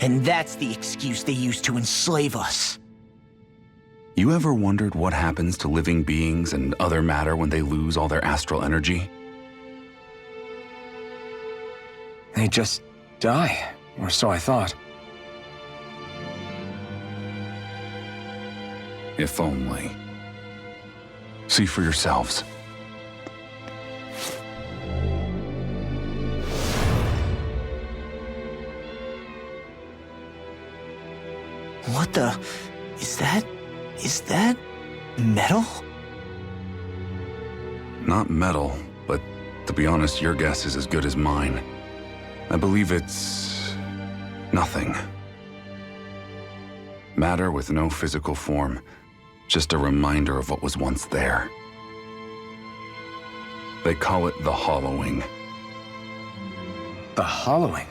Speaker 4: And that's the excuse they use to enslave us.
Speaker 7: You ever wondered what happens to living beings and other matter when they lose all their astral energy?
Speaker 1: They just die, or so I thought.
Speaker 7: If only. See for yourselves.
Speaker 4: What the... Is that... metal?
Speaker 7: Not metal, but to be honest, your guess is as good as mine. I believe it's... nothing. Matter with no physical form, just a reminder of what was once there. They call it the hollowing.
Speaker 1: The hollowing?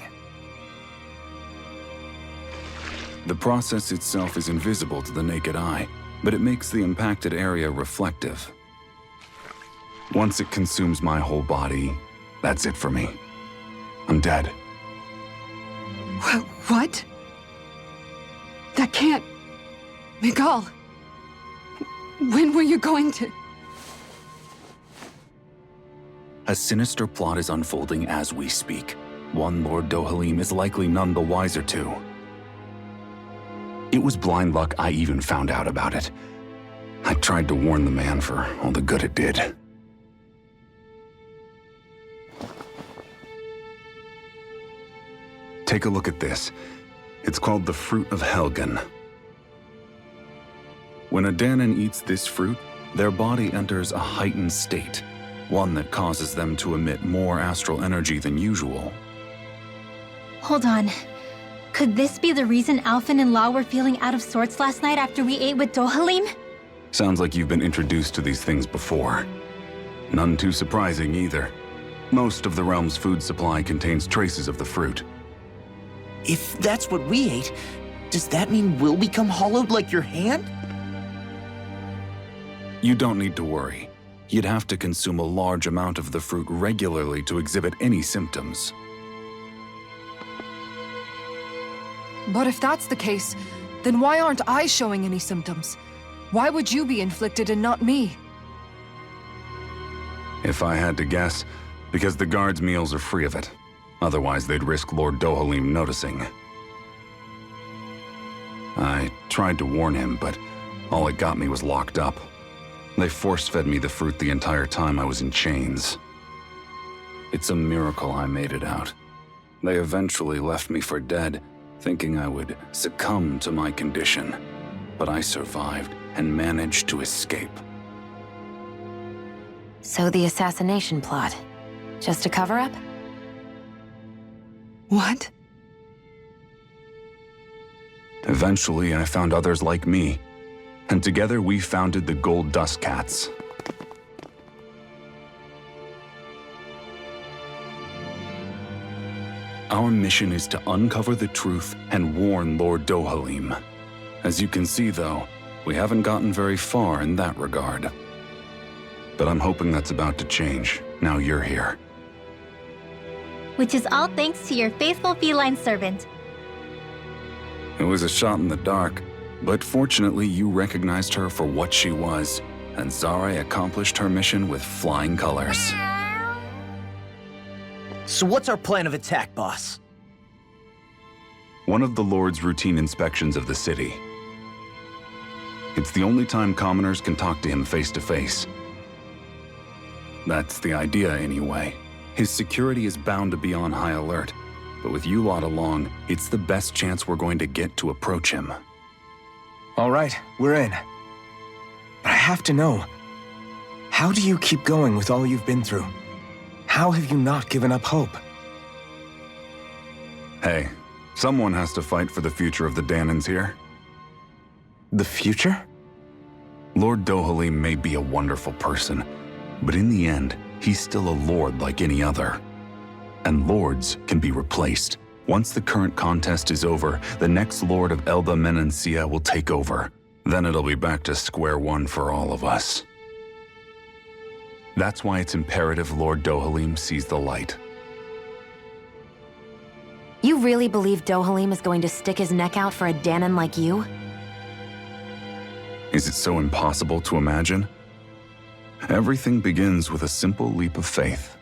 Speaker 7: The process itself is invisible to the naked eye, but it makes the impacted area reflective. Once it consumes my whole body, that's it for me. I'm dead.
Speaker 8: What? That can't... Miguel, when were you going to...
Speaker 7: A sinister plot is unfolding as we speak. One Lord Dohalim is likely none the wiser to. It was blind luck I even found out about it. I tried to warn the man for all the good it did. Take a look at this. It's called the Fruit of Helgen. When a Danon eats this fruit, their body enters a heightened state, one that causes them to emit more astral energy than usual.
Speaker 3: Hold on. Could this be the reason Alphen and Law were feeling out of sorts last night after we ate with Dohalim?
Speaker 7: Sounds like you've been introduced to these things before. None too surprising either. Most of the realm's food supply contains traces of the fruit.
Speaker 4: If that's what we ate, does that mean we'll become hollowed like your hand?
Speaker 7: You don't need to worry. You'd have to consume a large amount of the fruit regularly to exhibit any symptoms.
Speaker 8: But if that's the case, then why aren't I showing any symptoms? Why would you be inflicted and not me?
Speaker 7: If I had to guess, because the guards' meals are free of it. Otherwise, they'd risk Lord Dohalim noticing. I tried to warn him, but all it got me was locked up. They force-fed me the fruit the entire time I was in chains. It's a miracle I made it out. They eventually left me for dead, thinking I would succumb to my condition. But I survived and managed to escape.
Speaker 2: So the assassination plot, just a cover-up?
Speaker 8: What?
Speaker 7: Eventually, I found others like me, and together we founded the Gold Dust Cats. Our mission is to uncover the truth and warn Lord Dohalim. As you can see, though, we haven't gotten very far in that regard. But I'm hoping that's about to change, now you're here.
Speaker 3: Which is all thanks to your faithful feline servant.
Speaker 7: It was a shot in the dark, but fortunately you recognized her for what she was, and Zare accomplished her mission with flying colors.
Speaker 4: So what's our plan of attack, boss?
Speaker 7: One of the Lord's routine inspections of the city. It's the only time commoners can talk to him face to face. That's the idea, anyway. His security is bound to be on high alert, but with you lot along, it's the best chance we're going to get to approach him.
Speaker 1: All right, we're in. But I have to know, how do you keep going with all you've been through? How have you not given up hope?
Speaker 7: Hey, someone has to fight for the future of the Danons here.
Speaker 1: The future?
Speaker 7: Lord Dohalim may be a wonderful person, but in the end, he's still a lord like any other. And lords can be replaced. Once the current contest is over, the next lord of Elba Menancia will take over. Then it'll be back to square one for all of us. That's why it's imperative Lord Dohalim sees the light.
Speaker 2: You really believe Dohalim is going to stick his neck out for a Danon like you?
Speaker 7: Is it so impossible to imagine? Everything begins with a simple leap of faith.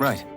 Speaker 9: Right.